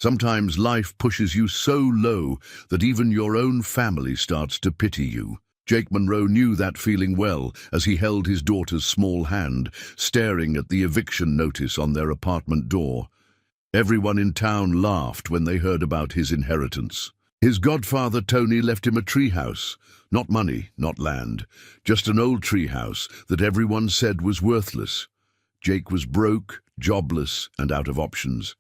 Sometimes life pushes you so low that even your own family starts to pity you. Jake Monroe knew that feeling well as he held his daughter's small hand, staring at the eviction notice on their apartment door. Everyone in town laughed when they heard about his inheritance. His godfather Tony left him a treehouse. Not money, not land, just an old treehouse that everyone said was worthless. Jake was broke, jobless, and out of options.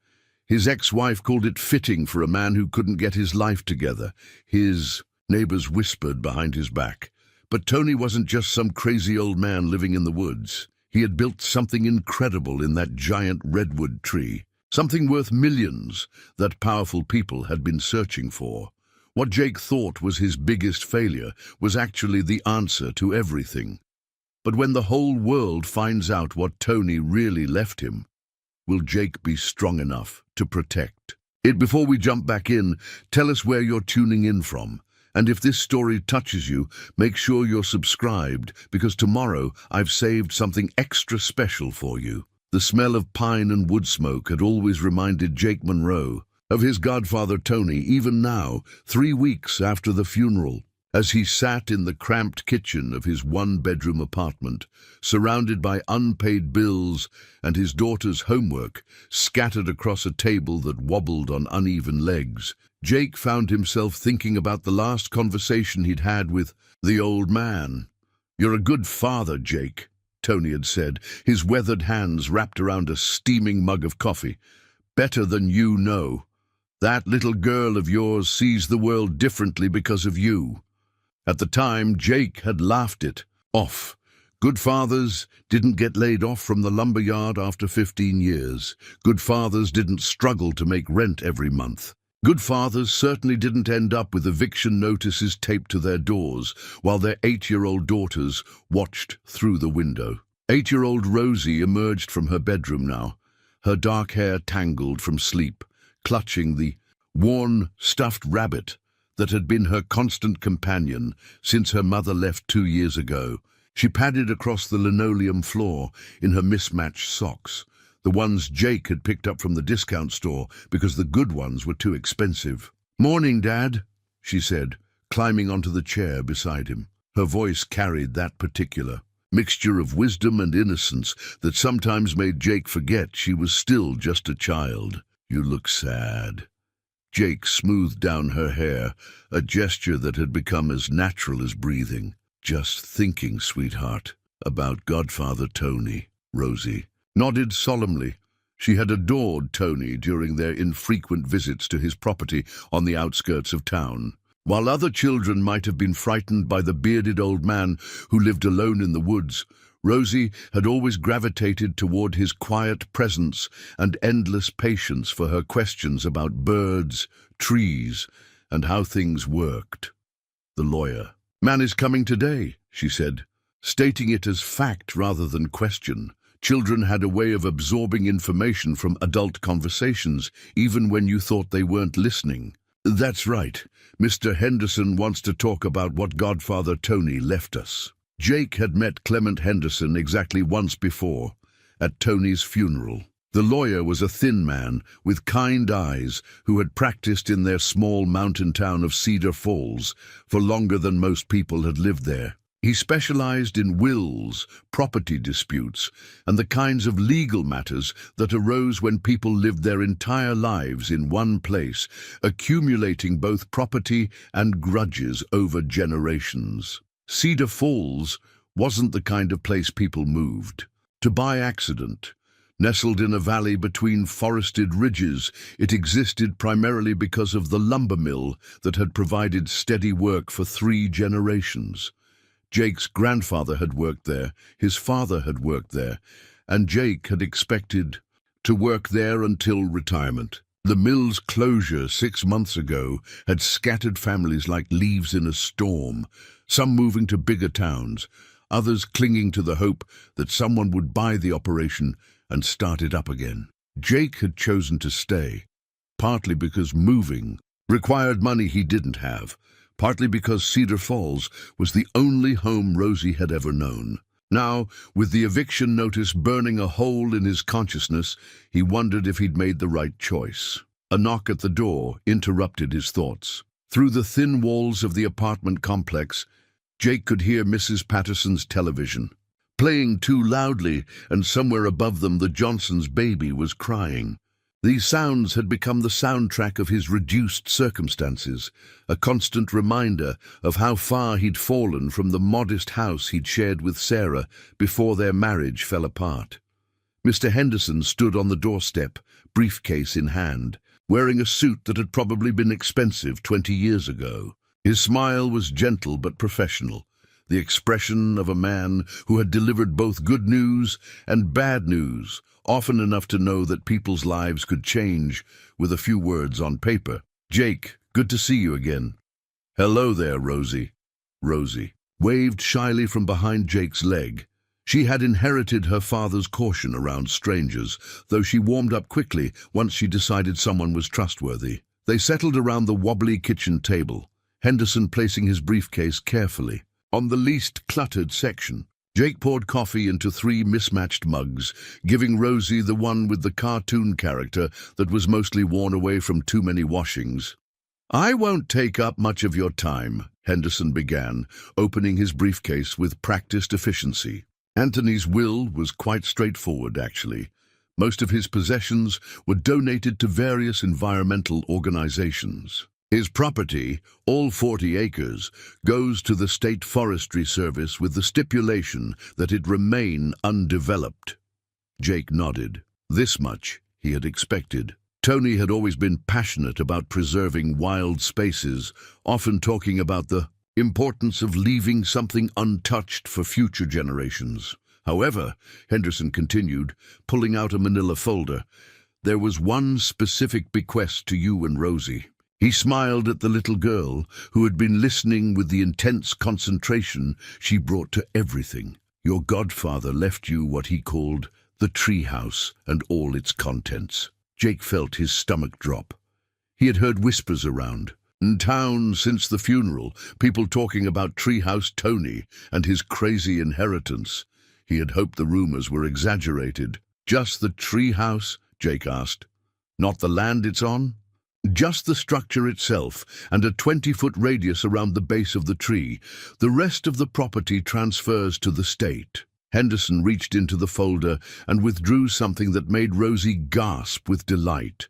His ex-wife called it fitting for a man who couldn't get his life together. His neighbors whispered behind his back. But Tony wasn't just some crazy old man living in the woods. He had built something incredible in that giant redwood tree. Something worth millions that powerful people had been searching for. What Jake thought was his biggest failure was actually the answer to everything. But when the whole world finds out what Tony really left him, will Jake be strong enough to protect it? Before we jump back in, tell us where you're tuning in from. And if this story touches you, make sure you're subscribed, because tomorrow I've saved something extra special for you. The smell of pine and wood smoke had always reminded Jake Monroe of his godfather Tony, even now, 3 weeks after the funeral, as he sat in the cramped kitchen of his one-bedroom apartment, surrounded by unpaid bills and his daughter's homework scattered across a table that wobbled on uneven legs. Jake found himself thinking about the last conversation he'd had with the old man. "You're a good father, Jake," Tony had said, his weathered hands wrapped around a steaming mug of coffee. "Better than you know. That little girl of yours sees the world differently because of you." At the time, Jake had laughed it off. Good fathers didn't get laid off from the lumberyard after 15 years. Good fathers didn't struggle to make rent every month. Good fathers certainly didn't end up with eviction notices taped to their doors while their 8-year-old daughters watched through the window. 8-year-old Rosie emerged from her bedroom now, her dark hair tangled from sleep, clutching the worn, stuffed rabbit that had been her constant companion since her mother left 2 years ago. She padded across the linoleum floor in her mismatched socks, the ones Jake had picked up from the discount store because the good ones were too expensive. "Morning, Dad," she said, climbing onto the chair beside him. Her voice carried that particular mixture of wisdom and innocence that sometimes made Jake forget she was still just a child. "You look sad." Jake smoothed down her hair, a gesture that had become as natural as breathing. "Just thinking, sweetheart, about Godfather Tony." Rosie nodded solemnly. She had adored Tony during their infrequent visits to his property on the outskirts of town. While other children might have been frightened by the bearded old man who lived alone in the woods, Rosie had always gravitated toward his quiet presence and endless patience for her questions about birds, trees, and how things worked. The lawyer. "Man is coming today," she said, stating it as fact rather than question. Children had a way of absorbing information from adult conversations, even when you thought they weren't listening. "That's right. Mr. Henderson wants to talk about what Godfather Tony left us." Jake had met Clement Henderson exactly once before, at Tony's funeral. The lawyer was a thin man with kind eyes who had practiced in their small mountain town of Cedar Falls for longer than most people had lived there. He specialized in wills, property disputes, and the kinds of legal matters that arose when people lived their entire lives in one place, accumulating both property and grudges over generations. Cedar Falls wasn't the kind of place people moved to by accident. Nestled in a valley between forested ridges, it existed primarily because of the lumber mill that had provided steady work for 3 generations. Jake's grandfather had worked there, his father had worked there, and Jake had expected to work there until retirement. The mill's closure 6 months ago had scattered families like leaves in a storm, some moving to bigger towns, others clinging to the hope that someone would buy the operation and start it up again. Jake had chosen to stay, partly because moving required money he didn't have, partly because Cedar Falls was the only home Rosie had ever known. Now, with the eviction notice burning a hole in his consciousness, he wondered if he'd made the right choice. A knock at the door interrupted his thoughts. Through the thin walls of the apartment complex, Jake could hear Mrs. Patterson's television, playing too loudly, and somewhere above them the Johnsons' baby was crying. These sounds had become the soundtrack of his reduced circumstances, a constant reminder of how far he'd fallen from the modest house he'd shared with Sarah before their marriage fell apart. Mr. Henderson stood on the doorstep, briefcase in hand, wearing a suit that had probably been expensive 20 years ago. His smile was gentle but professional, the expression of a man who had delivered both good news and bad news, often enough to know that people's lives could change with a few words on paper. "Jake, good to see you again." "Hello there, Rosie." Rosie waved shyly from behind Jake's leg. She had inherited her father's caution around strangers, though she warmed up quickly once she decided someone was trustworthy. They settled around the wobbly kitchen table, Henderson placing his briefcase carefully on the least cluttered section. Jake poured coffee into 3 mismatched mugs, giving Rosie the one with the cartoon character that was mostly worn away from too many washings. "I won't take up much of your time," Henderson began, opening his briefcase with practiced efficiency. Anthony's will was quite straightforward, actually. Most of his possessions were donated to various environmental organizations. His property, all 40 acres, goes to the State Forestry Service with the stipulation that it remain undeveloped. Jake nodded. This much he had expected. Tony had always been passionate about preserving wild spaces, often talking about the importance of leaving something untouched for future generations. However, Henderson continued, pulling out a manila folder, there was one specific bequest to you and Rosie. He smiled at the little girl, who had been listening with the intense concentration she brought to everything. Your godfather left you what he called the treehouse and all its contents. Jake felt his stomach drop. He had heard whispers around in town since the funeral, people talking about Treehouse Tony and his crazy inheritance. He had hoped the rumors were exaggerated. "Just the treehouse?" Jake asked. "Not the land it's on?" "Just the structure itself and a 20-foot radius around the base of the tree. The rest of the property transfers to the state." Henderson reached into the folder and withdrew something that made Rosie gasp with delight.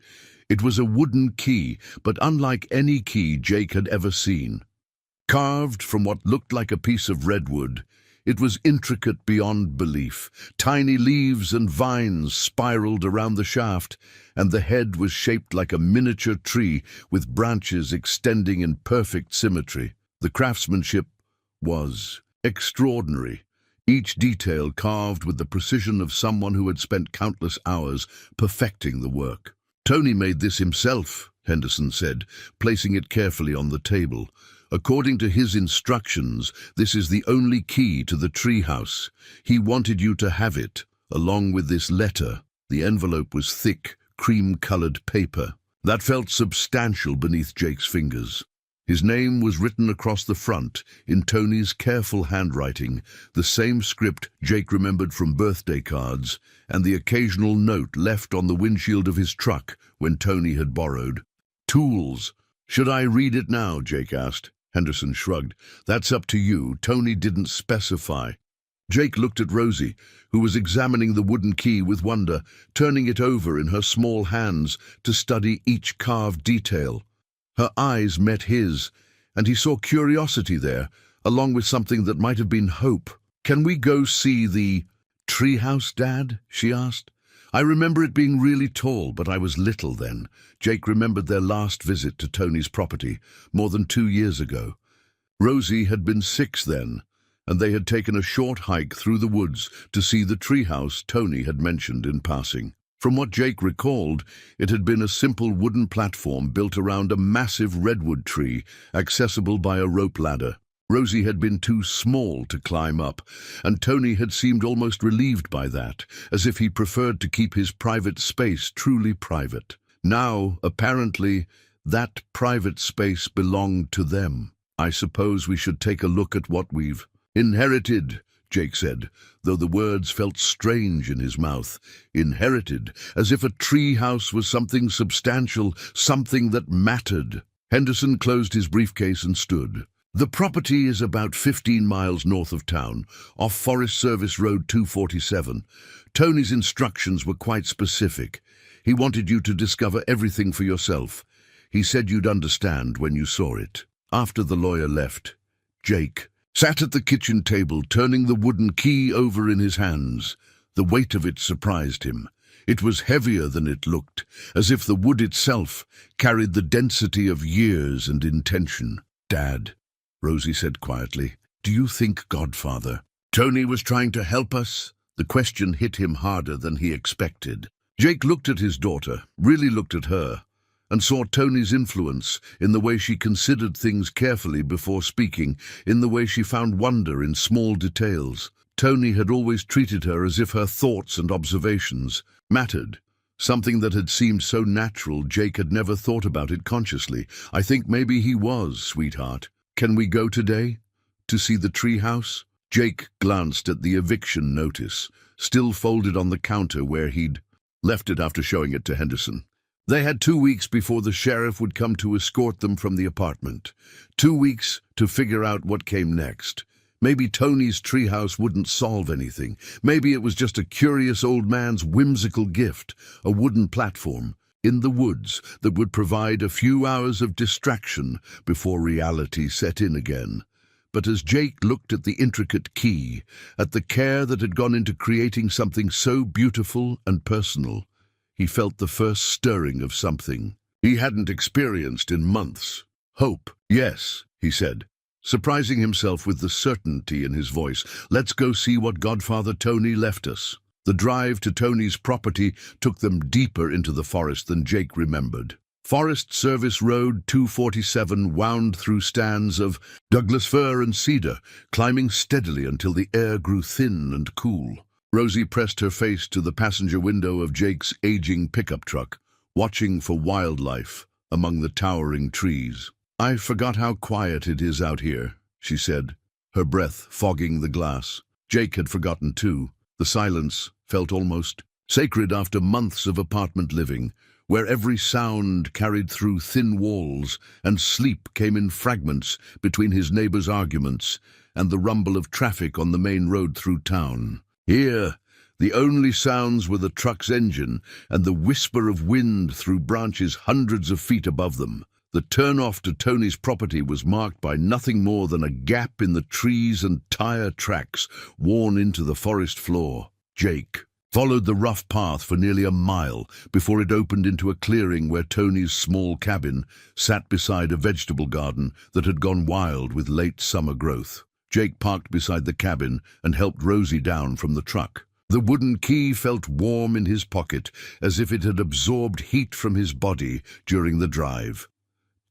It was a wooden key, but unlike any key Jake had ever seen. Carved from what looked like a piece of redwood, it was intricate beyond belief. Tiny leaves and vines spiraled around the shaft, and the head was shaped like a miniature tree with branches extending in perfect symmetry. The craftsmanship was extraordinary, each detail carved with the precision of someone who had spent countless hours perfecting the work. "Tony made this himself," Henderson said, placing it carefully on the table. "According to his instructions, this is the only key to the treehouse. He wanted you to have it, along with this letter." The envelope was thick, cream-colored paper that felt substantial beneath Jake's fingers. His name was written across the front in Tony's careful handwriting, the same script Jake remembered from birthday cards and the occasional note left on the windshield of his truck when Tony had borrowed. "Tools. Should I read it now?" Jake asked. Henderson shrugged. "That's up to you. Tony didn't specify." Jake looked at Rosie, who was examining the wooden key with wonder, turning it over in her small hands to study each carved detail. Her eyes met his, and he saw curiosity there, along with something that might have been hope. "Can we go see the treehouse, Dad?" she asked. "I remember it being really tall, but I was little then." Jake remembered their last visit to Tony's property, more than 2 years ago. Rosie had been 6 then, and they had taken a short hike through the woods to see the treehouse Tony had mentioned in passing. From what Jake recalled, it had been a simple wooden platform built around a massive redwood tree, accessible by a rope ladder. Rosie had been too small to climb up, and Tony had seemed almost relieved by that, as if he preferred to keep his private space truly private. Now, apparently, that private space belonged to them. "I suppose we should take a look at what we've inherited," Jake said, though the words felt strange in his mouth. Inherited, as if a tree house was something substantial, something that mattered. Henderson closed his briefcase and stood. The property is about 15 miles north of town, off Forest Service Road 247. Tony's instructions were quite specific. He wanted you to discover everything for yourself. He said you'd understand when you saw it. After the lawyer left, Jake sat at the kitchen table, turning the wooden key over in his hands. The weight of it surprised him. It was heavier than it looked, as if the wood itself carried the density of years and intention. "Dad," Rosie said quietly, "do you think Godfather Tony was trying to help us?" The question hit him harder than he expected. Jake looked at his daughter, really looked at her, and saw Tony's influence in the way she considered things carefully before speaking, in the way she found wonder in small details. Tony had always treated her as if her thoughts and observations mattered, something that had seemed so natural Jake had never thought about it consciously. "I think maybe he was, sweetheart. Can we go today? To see the treehouse?" Jake glanced at the eviction notice, still folded on the counter where he'd left it after showing it to Henderson. They had 2 weeks before the sheriff would come to escort them from the apartment. 2 weeks to figure out what came next. Maybe Tony's treehouse wouldn't solve anything. Maybe it was just a curious old man's whimsical gift, a wooden platform in the woods that would provide a few hours of distraction before reality set in again. But as Jake looked at the intricate key, at the care that had gone into creating something so beautiful and personal, he felt the first stirring of something he hadn't experienced in months. "Hope, yes," he said, surprising himself with the certainty in his voice. "Let's go see what Godfather Tony left us." The drive to Tony's property took them deeper into the forest than Jake remembered. Forest Service Road 247 wound through stands of Douglas fir and cedar, climbing steadily until the air grew thin and cool. Rosie pressed her face to the passenger window of Jake's aging pickup truck, watching for wildlife among the towering trees. "I forgot how quiet it is out here," she said, her breath fogging the glass. Jake had forgotten too. The silence felt almost sacred after months of apartment living, where every sound carried through thin walls and sleep came in fragments between his neighbors' arguments and the rumble of traffic on the main road through town. Here, the only sounds were the truck's engine and the whisper of wind through branches hundreds of feet above them. The turnoff to Tony's property was marked by nothing more than a gap in the trees and tire tracks worn into the forest floor. Jake followed the rough path for nearly a mile before it opened into a clearing where Tony's small cabin sat beside a vegetable garden that had gone wild with late summer growth. Jake parked beside the cabin and helped Rosie down from the truck. The wooden key felt warm in his pocket, as if it had absorbed heat from his body during the drive.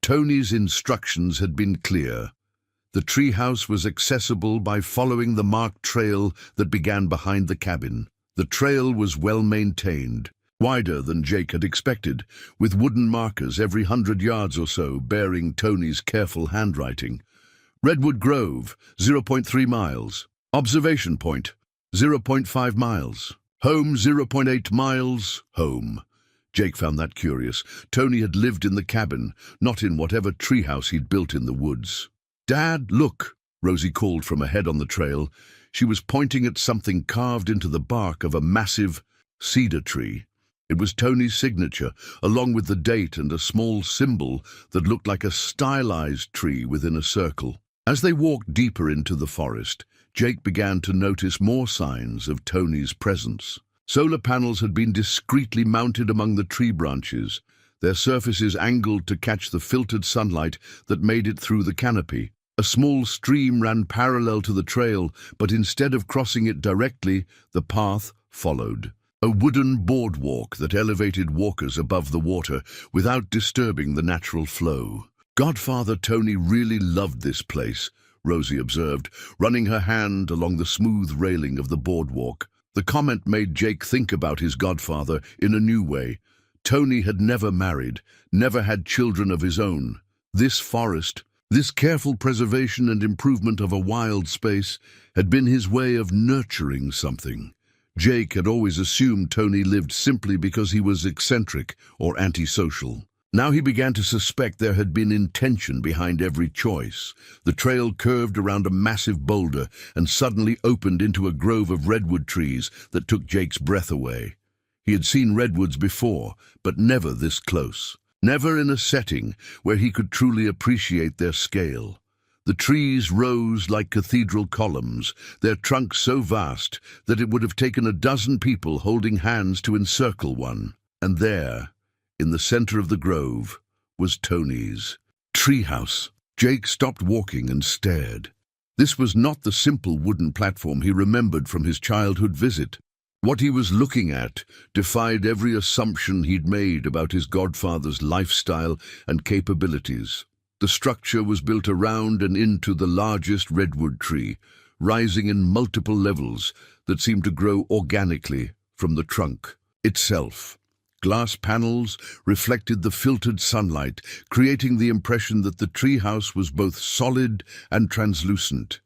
Tony's instructions had been clear. The treehouse was accessible by following the marked trail that began behind the cabin. The trail was well maintained, wider than Jake had expected, with wooden markers every 100 yards or so bearing Tony's careful handwriting. Redwood Grove, 0.3 miles. Observation Point, 0.5 miles. Home, 0.8 miles. Home. Jake found that curious. Tony had lived in the cabin, not in whatever treehouse he'd built in the woods. "Dad, look," Rosie called from ahead on the trail. She was pointing at something carved into the bark of a massive cedar tree. It was Tony's signature, along with the date and a small symbol that looked like a stylized tree within a circle. As they walked deeper into the forest, Jake began to notice more signs of Tony's presence. Solar panels had been discreetly mounted among the tree branches, their surfaces angled to catch the filtered sunlight that made it through the canopy. A small stream ran parallel to the trail, but instead of crossing it directly, the path followed. A wooden boardwalk that elevated walkers above the water without disturbing the natural flow. Godfather Tony really loved this place, Rosie observed, running her hand along the smooth railing of the boardwalk. The comment made Jake think about his godfather in a new way. Tony had never married, never had children of his own. This forest This careful preservation and improvement of a wild space had been his way of nurturing something. Jake had always assumed Tony lived simply because he was eccentric or antisocial. Now he began to suspect there had been intention behind every choice. The trail curved around a massive boulder and suddenly opened into a grove of redwood trees that took Jake's breath away. He had seen redwoods before, but never this close. Never in a setting where he could truly appreciate their scale. The trees rose like cathedral columns, their trunks so vast that it would have taken a dozen people holding hands to encircle one. And there, in the center of the grove, was Tony's treehouse. Jake stopped walking and stared. This was not the simple wooden platform he remembered from his childhood visit. What he was looking at defied every assumption he'd made about his godfather's lifestyle and capabilities. The structure was built around and into the largest redwood tree, rising in multiple levels that seemed to grow organically from the trunk itself. Glass panels reflected the filtered sunlight, creating the impression that the treehouse was both solid and translucent.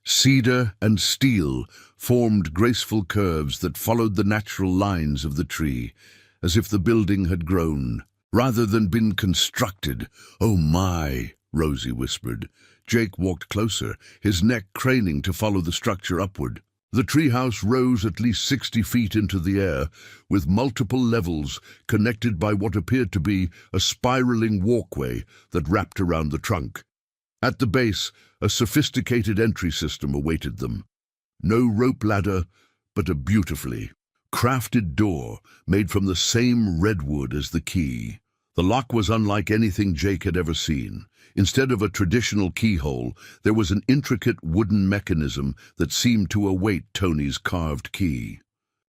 Cedar and steel formed graceful curves that followed the natural lines of the tree, as if the building had grown, rather than been constructed. "Oh my," Rosie whispered. Jake walked closer, his neck craning to follow the structure upward. The treehouse rose at least 60 feet into the air, with multiple levels connected by what appeared to be a spiraling walkway that wrapped around the trunk. At the base, a sophisticated entry system awaited them. No rope ladder, but a beautifully crafted door made from the same redwood as the key. The lock was unlike anything Jake had ever seen. Instead of a traditional keyhole, there was an intricate wooden mechanism that seemed to await Tony's carved key.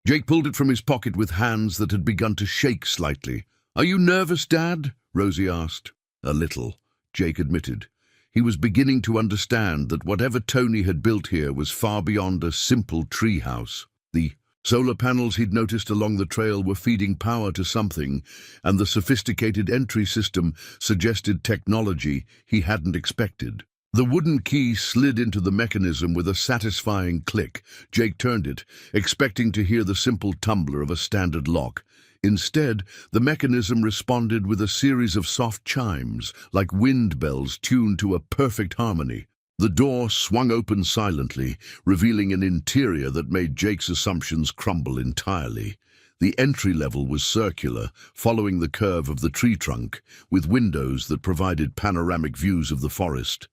Jake pulled it from his pocket with hands that had begun to shake slightly. "Are you nervous, Dad?" Rosie asked. "A little," Jake admitted. He was beginning to understand that whatever Tony had built here was far beyond a simple treehouse. The solar panels he'd noticed along the trail were feeding power to something, and the sophisticated entry system suggested technology he hadn't expected. The wooden key slid into the mechanism with a satisfying click. Jake turned it, expecting to hear the simple tumbler of a standard lock. Instead, the mechanism responded with a series of soft chimes, like wind bells tuned to a perfect harmony. The door swung open silently, revealing an interior that made Jake's assumptions crumble entirely. The entry level was circular, following the curve of the tree trunk, with windows that provided panoramic views of the forest.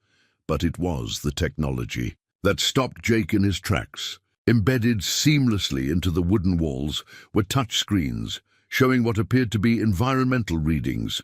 But it was the technology that stopped Jake in his tracks. Embedded seamlessly into the wooden walls were touchscreens, showing what appeared to be environmental readings: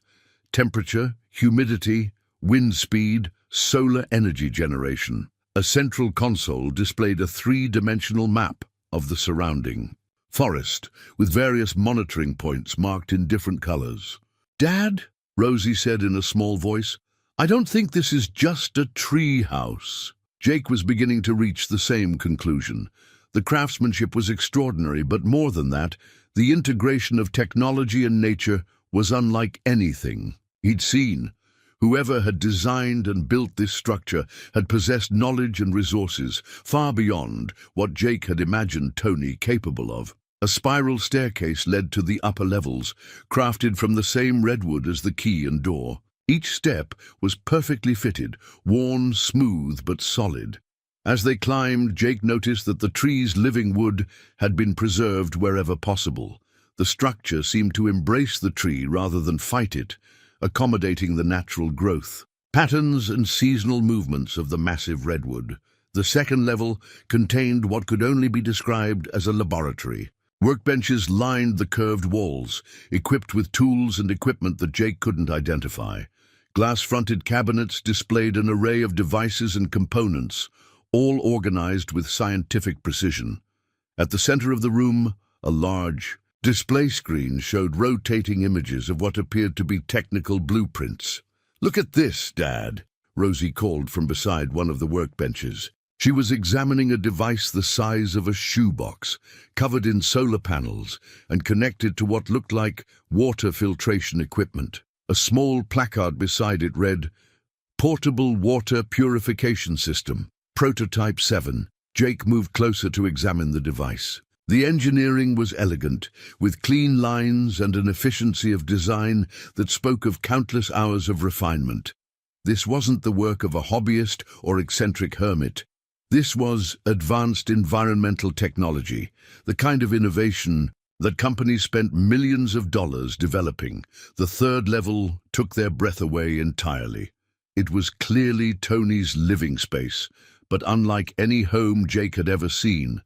temperature, humidity, wind speed, solar energy generation. A central console displayed a three-dimensional map of the surrounding forest, with various monitoring points marked in different colors. "Dad," Rosie said in a small voice, "I don't think this is just a tree house." Jake was beginning to reach the same conclusion. The craftsmanship was extraordinary, but more than that, the integration of technology and nature was unlike anything he'd seen. Whoever had designed and built this structure had possessed knowledge and resources far beyond what Jake had imagined Tony capable of. A spiral staircase led to the upper levels, crafted from the same redwood as the key and door. Each step was perfectly fitted, worn smooth but solid. As they climbed, Jake noticed that the tree's living wood had been preserved wherever possible. The structure seemed to embrace the tree rather than fight it, accommodating the natural growth, patterns and seasonal movements of the massive redwood. The second level contained what could only be described as a laboratory. Workbenches lined the curved walls, equipped with tools and equipment that Jake couldn't identify. Glass-fronted cabinets displayed an array of devices and components, all organized with scientific precision. At the center of the room, a large display screen showed rotating images of what appeared to be technical blueprints. "Look at this, Dad," Rosie called from beside one of the workbenches. She was examining a device the size of a shoebox, covered in solar panels and connected to what looked like water filtration equipment. A small placard beside it read, portable water purification system. Prototype 7. Jake moved closer to examine the device. The engineering was elegant, with clean lines and an efficiency of design that spoke of countless hours of refinement. This wasn't the work of a hobbyist or eccentric hermit. This was advanced environmental technology, the kind of innovation that companies spent millions of dollars developing. The third level took their breath away entirely. It was clearly Tony's living space, but unlike any home Jake had ever seen.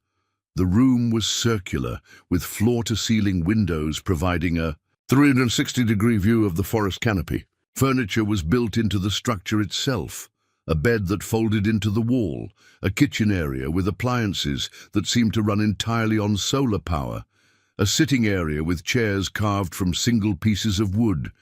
The room was circular, with floor-to-ceiling windows providing a 360-degree view of the forest canopy. Furniture was built into the structure itself, a bed that folded into the wall, a kitchen area with appliances that seemed to run entirely on solar power, a sitting area with chairs carved from single pieces of wood.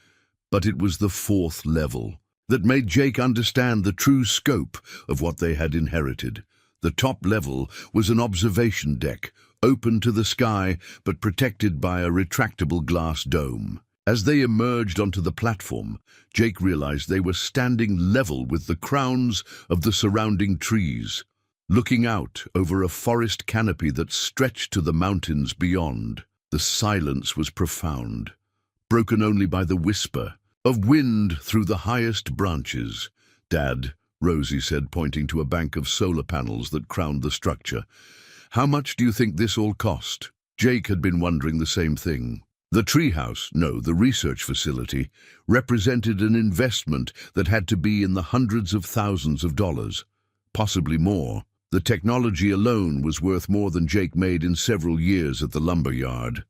But it was the fourth level that made Jake understand the true scope of what they had inherited. The top level was an observation deck, open to the sky but protected by a retractable glass dome. As they emerged onto the platform, Jake realized they were standing level with the crowns of the surrounding trees, looking out over a forest canopy that stretched to the mountains beyond. The silence was profound, broken only by the whisper of wind through the highest branches. "Dad," Rosie said, pointing to a bank of solar panels that crowned the structure, "how much do you think this all cost?" Jake had been wondering the same thing. The treehouse, no, the research facility, represented an investment that had to be in the hundreds of thousands of dollars, possibly more. The technology alone was worth more than Jake made in several years at the lumber yard.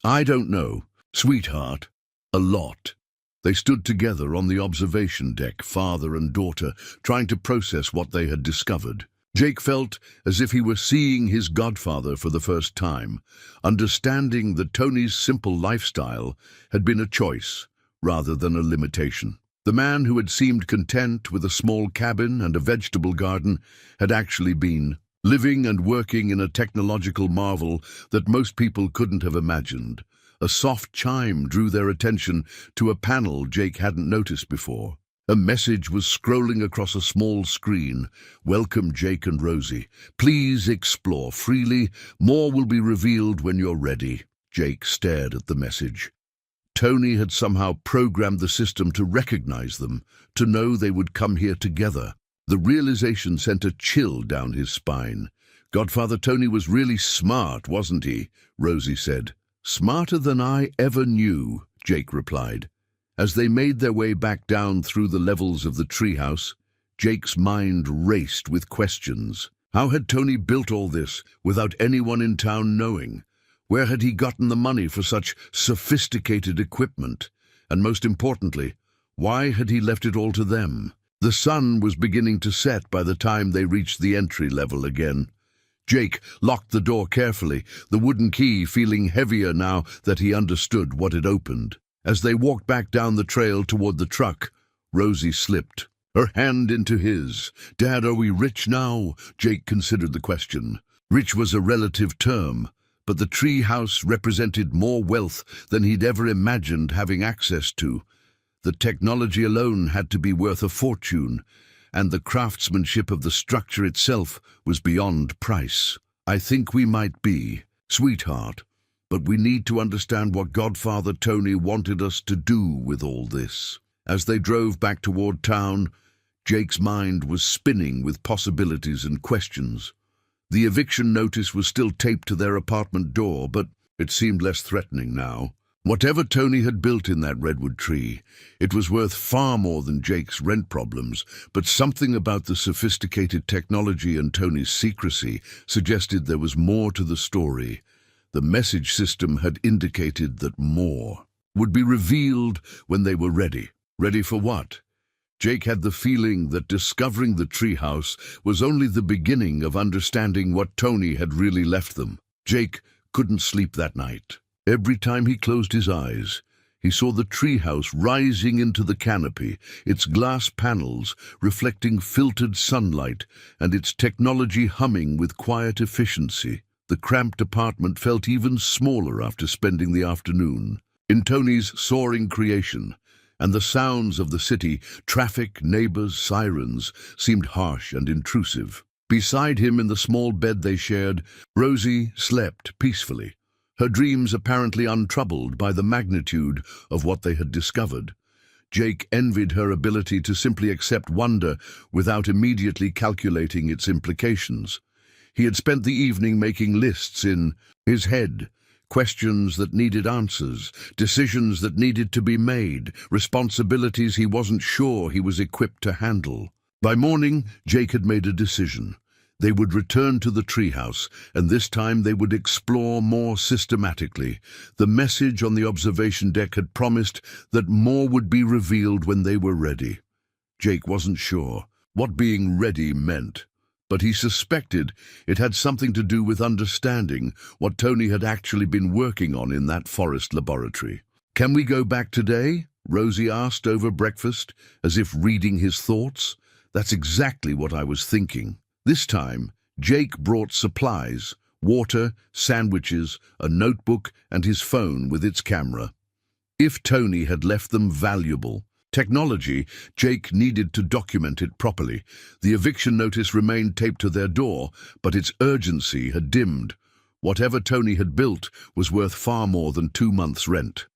"I don't know, sweetheart. A lot." They stood together on the observation deck, father and daughter, trying to process what they had discovered. Jake felt as if he were seeing his godfather for the first time, understanding that Tony's simple lifestyle had been a choice rather than a limitation. The man who had seemed content with a small cabin and a vegetable garden had actually been living and working in a technological marvel that most people couldn't have imagined. A soft chime drew their attention to a panel Jake hadn't noticed before. A message was scrolling across a small screen. "Welcome, Jake and Rosie. Please explore freely. More will be revealed when you're ready." Jake stared at the message. Tony had somehow programmed the system to recognize them, to know they would come here together. The realization sent a chill down his spine. "Godfather Tony was really smart, wasn't he?" Rosie said. "Smarter than I ever knew," Jake replied. As they made their way back down through the levels of the treehouse, Jake's mind raced with questions. How had Tony built all this without anyone in town knowing? Where had he gotten the money for such sophisticated equipment? And most importantly, why had he left it all to them? The sun was beginning to set by the time they reached the entry level again. Jake locked the door carefully, the wooden key feeling heavier now that he understood what it opened. As they walked back down the trail toward the truck, Rosie slipped her hand into his. "Dad, are we rich now?" Jake considered the question. Rich was a relative term, but the tree house represented more wealth than he'd ever imagined having access to. The technology alone had to be worth a fortune, and the craftsmanship of the structure itself was beyond price. "I think we might be, sweetheart. But we need to understand what Godfather Tony wanted us to do with all this." As they drove back toward town, Jake's mind was spinning with possibilities and questions. The eviction notice was still taped to their apartment door, but it seemed less threatening now. Whatever Tony had built in that redwood tree, it was worth far more than Jake's rent problems, but something about the sophisticated technology and Tony's secrecy suggested there was more to the story. The message system had indicated that more would be revealed when they were ready. Ready for what? Jake had the feeling that discovering the treehouse was only the beginning of understanding what Tony had really left them. Jake couldn't sleep that night. Every time he closed his eyes, he saw the treehouse rising into the canopy, its glass panels reflecting filtered sunlight and its technology humming with quiet efficiency. The cramped apartment felt even smaller after spending the afternoon. In Tony's soaring creation, and the sounds of the city, traffic, neighbors, sirens, seemed harsh and intrusive. Beside him in the small bed they shared, Rosie slept peacefully, her dreams apparently untroubled by the magnitude of what they had discovered. Jake envied her ability to simply accept wonder without immediately calculating its implications. He had spent the evening making lists in his head, questions that needed answers, decisions that needed to be made, responsibilities he wasn't sure he was equipped to handle. By morning, Jake had made a decision. They would return to the treehouse, and this time they would explore more systematically. The message on the observation deck had promised that more would be revealed when they were ready. Jake wasn't sure what being ready meant, but he suspected it had something to do with understanding what Tony had actually been working on in that forest laboratory. "Can we go back today?" Rosie asked over breakfast, as if reading his thoughts. "That's exactly what I was thinking." This time, Jake brought supplies: water, sandwiches, a notebook, and his phone with its camera. If Tony had left them valuable technology, Jake needed to document it properly. The eviction notice remained taped to their door, but its urgency had dimmed. Whatever Tony had built was worth far more than 2 months' rent.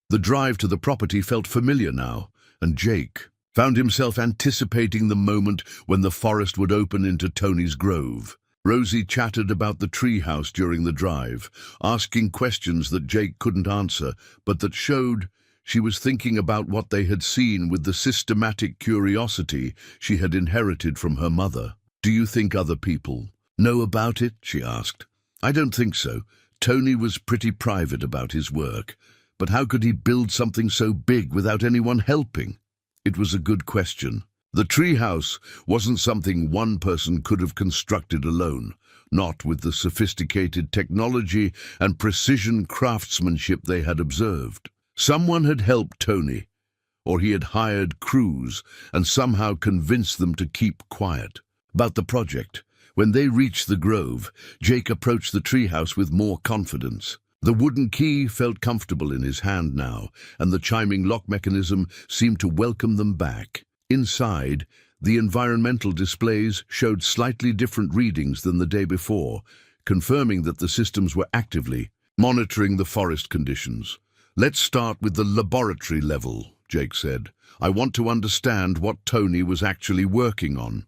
The drive to the property felt familiar now, and Jake found himself anticipating the moment when the forest would open into Tony's grove. Rosie chattered about the treehouse during the drive, asking questions that Jake couldn't answer, but that showed she was thinking about what they had seen with the systematic curiosity she had inherited from her mother. "Do you think other people know about it?" she asked. "I don't think so. Tony was pretty private about his work. But how could he build something so big without anyone helping?" It was a good question. The treehouse wasn't something one person could have constructed alone, not with the sophisticated technology and precision craftsmanship they had observed. Someone had helped Tony, or he had hired crews and somehow convinced them to keep quiet about the project. When they reached the grove, Jake approached the treehouse with more confidence. The wooden key felt comfortable in his hand now, and the chiming lock mechanism seemed to welcome them back. Inside, the environmental displays showed slightly different readings than the day before, confirming that the systems were actively monitoring the forest conditions. "Let's start with the laboratory level," Jake said. "I want to understand what Tony was actually working on."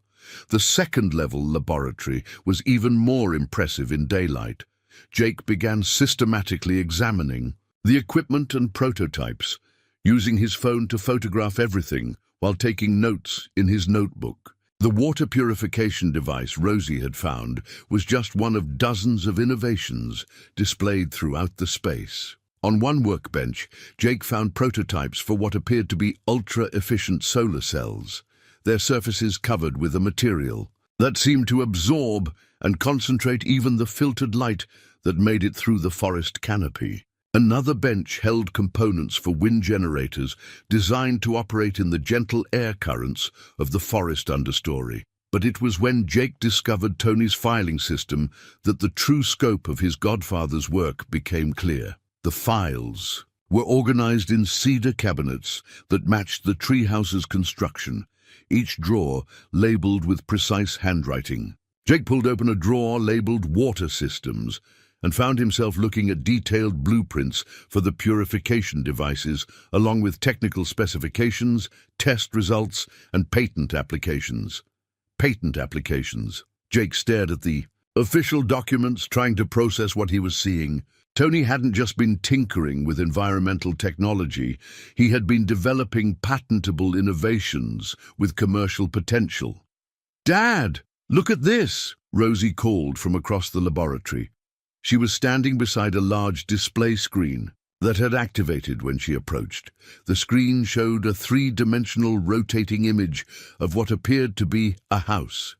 The second-level laboratory was even more impressive in daylight. Jake began systematically examining the equipment and prototypes, using his phone to photograph everything while taking notes in his notebook. The water purification device Rosie had found was just one of dozens of innovations displayed throughout the space. On one workbench, Jake found prototypes for what appeared to be ultra-efficient solar cells, their surfaces covered with a material that seemed to absorb and concentrate even the filtered light that made it through the forest canopy. Another bench held components for wind generators designed to operate in the gentle air currents of the forest understory. But it was when Jake discovered Tony's filing system that the true scope of his godfather's work became clear. The files were organized in cedar cabinets that matched the treehouse's construction, each drawer labeled with precise handwriting. Jake pulled open a drawer labeled Water Systems and found himself looking at detailed blueprints for the purification devices, along with technical specifications, test results, and patent applications. Patent applications. Jake stared at the official documents, trying to process what he was seeing. Tony hadn't just been tinkering with environmental technology, he had been developing patentable innovations with commercial potential. "Dad, look at this!" Rosie called from across the laboratory. She was standing beside a large display screen that had activated when she approached. The screen showed a three-dimensional rotating image of what appeared to be a house,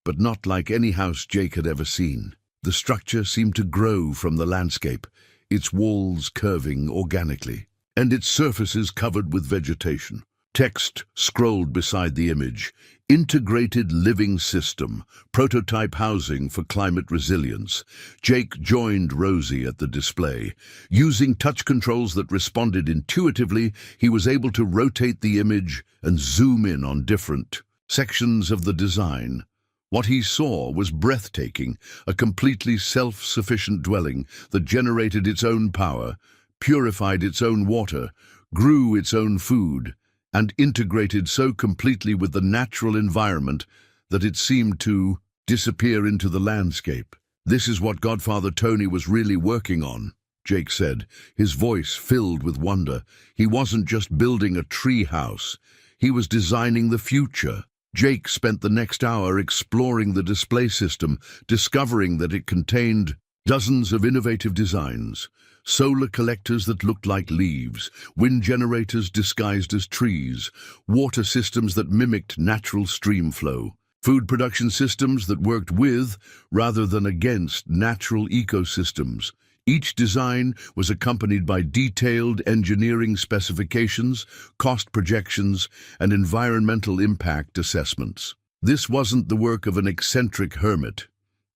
but not like any house Jake had ever seen. The structure seemed to grow from the landscape, its walls curving organically, and its surfaces covered with vegetation. Text scrolled beside the image. Integrated living system, prototype housing for climate resilience. Jake joined Rosie at the display. Using touch controls that responded intuitively, he was able to rotate the image and zoom in on different sections of the design. What he saw was breathtaking, a completely self-sufficient dwelling that generated its own power, purified its own water, grew its own food, and integrated so completely with the natural environment that it seemed to disappear into the landscape. "This is what Godfather Tony was really working on," Jake said, his voice filled with wonder. He wasn't just building a tree house, he was designing the future. Jake spent the next hour exploring the display system, discovering that it contained dozens of innovative designs. Solar collectors that looked like leaves, wind generators disguised as trees, water systems that mimicked natural stream flow, food production systems that worked with, rather than against, natural ecosystems. Each design was accompanied by detailed engineering specifications, cost projections, and environmental impact assessments. This wasn't the work of an eccentric hermit.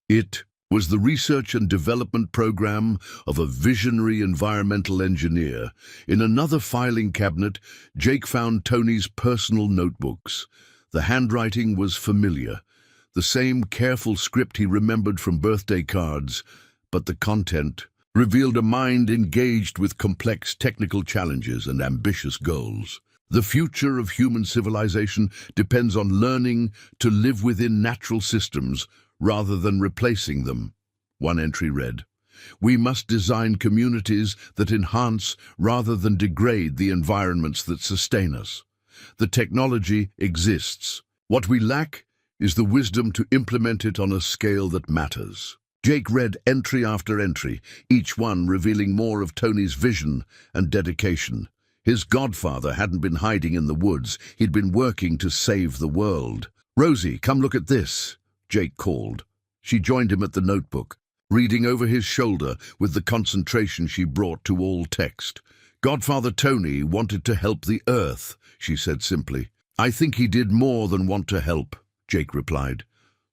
It was the research and development program of a visionary environmental engineer. In another filing cabinet, Jake found Tony's personal notebooks. The handwriting was familiar, the same careful script he remembered from birthday cards, but the content revealed a mind engaged with complex technical challenges and ambitious goals. The future of human civilization depends on learning to live within natural systems rather than replacing them. One entry read, "We must design communities that enhance rather than degrade the environments that sustain us. The technology exists. What we lack is the wisdom to implement it on a scale that matters." Jake read entry after entry, each one revealing more of Tony's vision and dedication. His godfather hadn't been hiding in the woods, he'd been working to save the world. "Rosie, come look at this," Jake called. She joined him at the notebook, reading over his shoulder with the concentration she brought to all text. "Godfather Tony wanted to help the Earth," she said simply. "I think he did more than want to help," Jake replied.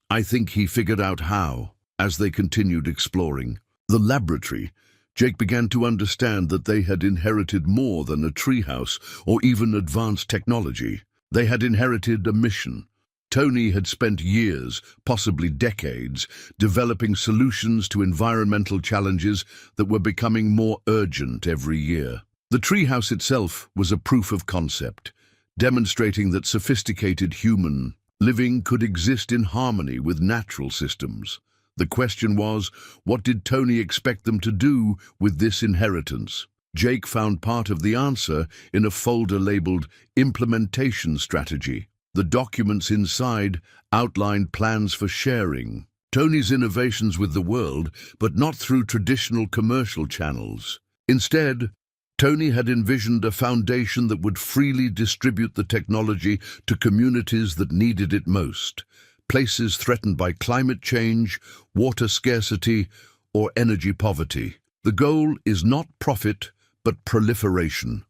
"I think he figured out how." As they continued exploring the laboratory, Jake began to understand that they had inherited more than a treehouse or even advanced technology. They had inherited a mission. Tony had spent years, possibly decades, developing solutions to environmental challenges that were becoming more urgent every year. The treehouse itself was a proof of concept, demonstrating that sophisticated human living could exist in harmony with natural systems. The question was, what did Tony expect them to do with this inheritance? Jake found part of the answer in a folder labeled Implementation Strategy. The documents inside outlined plans for sharing Tony's innovations with the world, but not through traditional commercial channels. Instead, Tony had envisioned a foundation that would freely distribute the technology to communities that needed it most. Places threatened by climate change, water scarcity, or energy poverty. The goal is not profit, but proliferation.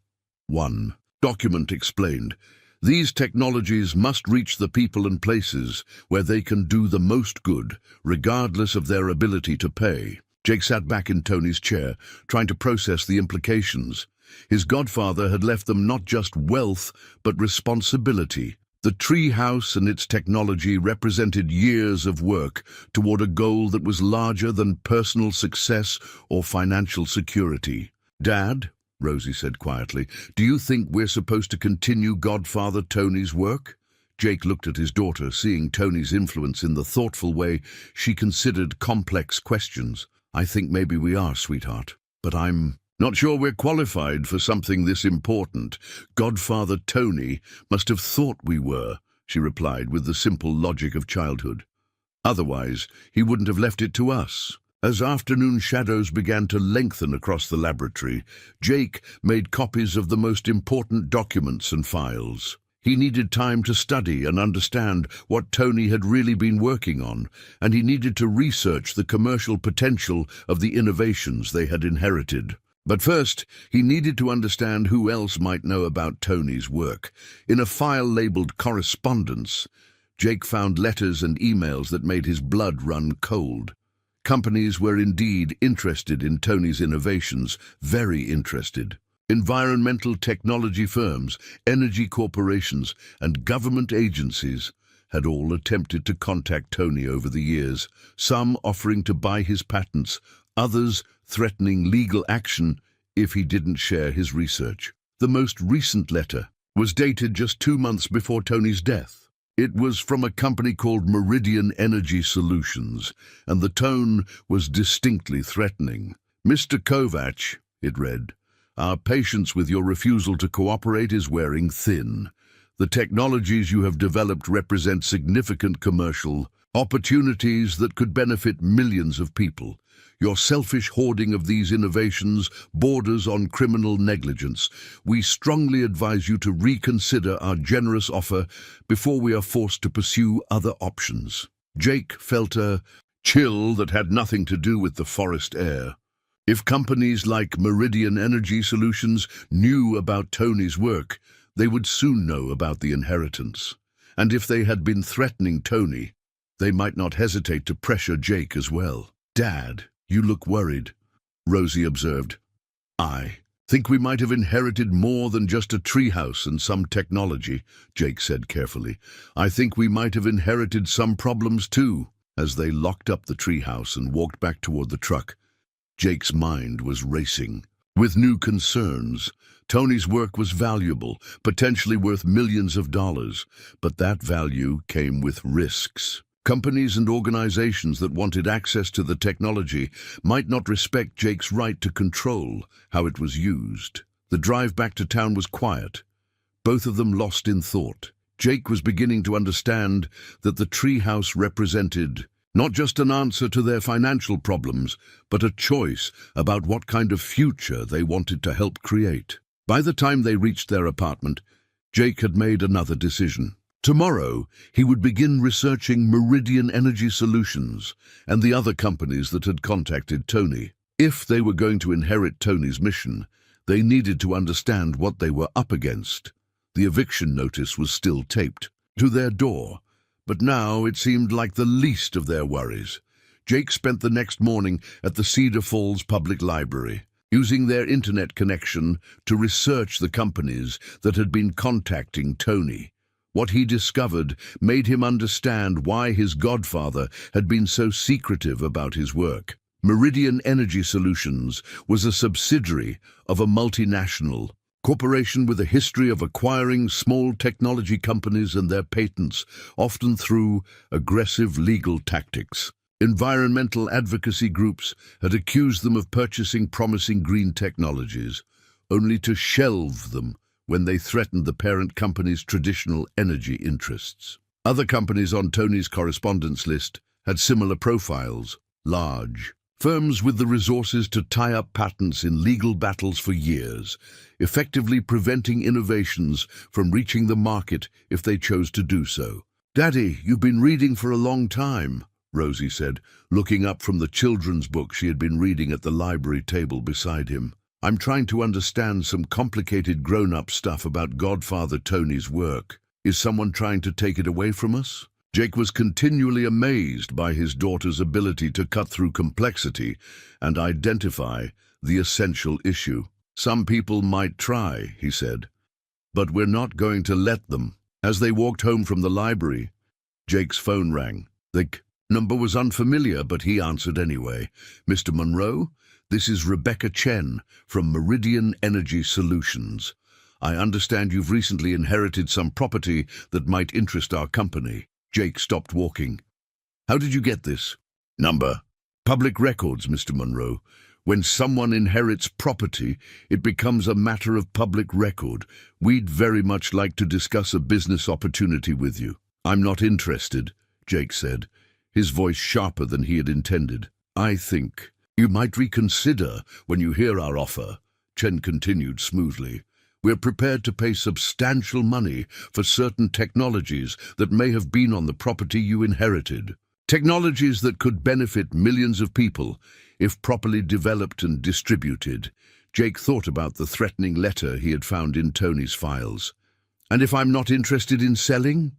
1. Document explained. These technologies must reach the people and places where they can do the most good, regardless of their ability to pay. Jake sat back in Tony's chair, trying to process the implications. His godfather had left them not just wealth, but responsibility. The tree house and its technology represented years of work toward a goal that was larger than personal success or financial security. "Dad," Rosie said quietly, "do you think we're supposed to continue Godfather Tony's work?" Jake looked at his daughter, seeing Tony's influence in the thoughtful way she considered complex questions. "I think maybe we are, sweetheart, but I'm not sure we're qualified for something this important. Godfather Tony must have thought we were," she replied with the simple logic of childhood. "Otherwise, he wouldn't have left it to us." As afternoon shadows began to lengthen across the laboratory, Jake made copies of the most important documents and files. He needed time to study and understand what Tony had really been working on, and he needed to research the commercial potential of the innovations they had inherited. But first, he needed to understand who else might know about Tony's work. In a file labeled Correspondence, Jake found letters and emails that made his blood run cold. Companies were indeed interested in Tony's innovations, very interested. Environmental technology firms, energy corporations, and government agencies had all attempted to contact Tony over the years, some offering to buy his patents, others threatening legal action if he didn't share his research. The most recent letter was dated just 2 months before Tony's death. It was from a company called Meridian Energy Solutions, and the tone was distinctly threatening. "Mr. Kovac," it read, "our patience with your refusal to cooperate is wearing thin. The technologies you have developed represent significant commercial opportunities that could benefit millions of people. Your selfish hoarding of these innovations borders on criminal negligence. We strongly advise you to reconsider our generous offer before we are forced to pursue other options." Jake felt a chill that had nothing to do with the forest air. If companies like Meridian Energy Solutions knew about Tony's work, they would soon know about the inheritance. And if they had been threatening Tony, they might not hesitate to pressure Jake as well. "Dad, you look worried," Rosie observed. "I think we might have inherited more than just a treehouse and some technology," Jake said carefully. "I think we might have inherited some problems too." As they locked up the treehouse and walked back toward the truck, Jake's mind was racing. With new concerns, Tony's work was valuable, potentially worth millions of dollars, but that value came with risks. Companies and organizations that wanted access to the technology might not respect Jake's right to control how it was used. The drive back to town was quiet, both of them lost in thought. Jake was beginning to understand that the treehouse represented not just an answer to their financial problems, but a choice about what kind of future they wanted to help create. By the time they reached their apartment, Jake had made another decision. Tomorrow, he would begin researching Meridian Energy Solutions and the other companies that had contacted Tony. If they were going to inherit Tony's mission, they needed to understand what they were up against. The eviction notice was still taped to their door, but now it seemed like the least of their worries. Jake spent the next morning at the Cedar Falls Public Library, using their internet connection to research the companies that had been contacting Tony. What he discovered made him understand why his godfather had been so secretive about his work. Meridian Energy Solutions was a subsidiary of a multinational corporation with a history of acquiring small technology companies and their patents, often through aggressive legal tactics. Environmental advocacy groups had accused them of purchasing promising green technologies, only to shelve them when they threatened the parent company's traditional energy interests. Other companies on Tony's correspondence list had similar profiles, large firms with the resources to tie up patents in legal battles for years, effectively preventing innovations from reaching the market if they chose to do so. "Daddy, you've been reading for a long time," Rosie said, looking up from the children's book she had been reading at the library table beside him. "I'm trying to understand some complicated grown-up stuff about Godfather Tony's work. Is someone trying to take it away from us?" Jake was continually amazed by his daughter's ability to cut through complexity and identify the essential issue. "Some people might try," he said, "but we're not going to let them." As they walked home from the library, Jake's phone rang. The number was unfamiliar, but he answered anyway. "Mr. Monroe, this is Rebecca Chen from Meridian Energy Solutions. I understand you've recently inherited some property that might interest our company." Jake stopped walking. "How did you get this number?" "Public records, Mr. Monroe. When someone inherits property, it becomes a matter of public record. We'd very much like to discuss a business opportunity with you." "I'm not interested," Jake said, his voice sharper than he had intended. "I think you might reconsider when you hear our offer," Chen continued smoothly. "We're prepared to pay substantial money for certain technologies that may have been on the property you inherited. Technologies that could benefit millions of people if properly developed and distributed." Jake thought about the threatening letter he had found in Tony's files. And if I'm not interested in selling?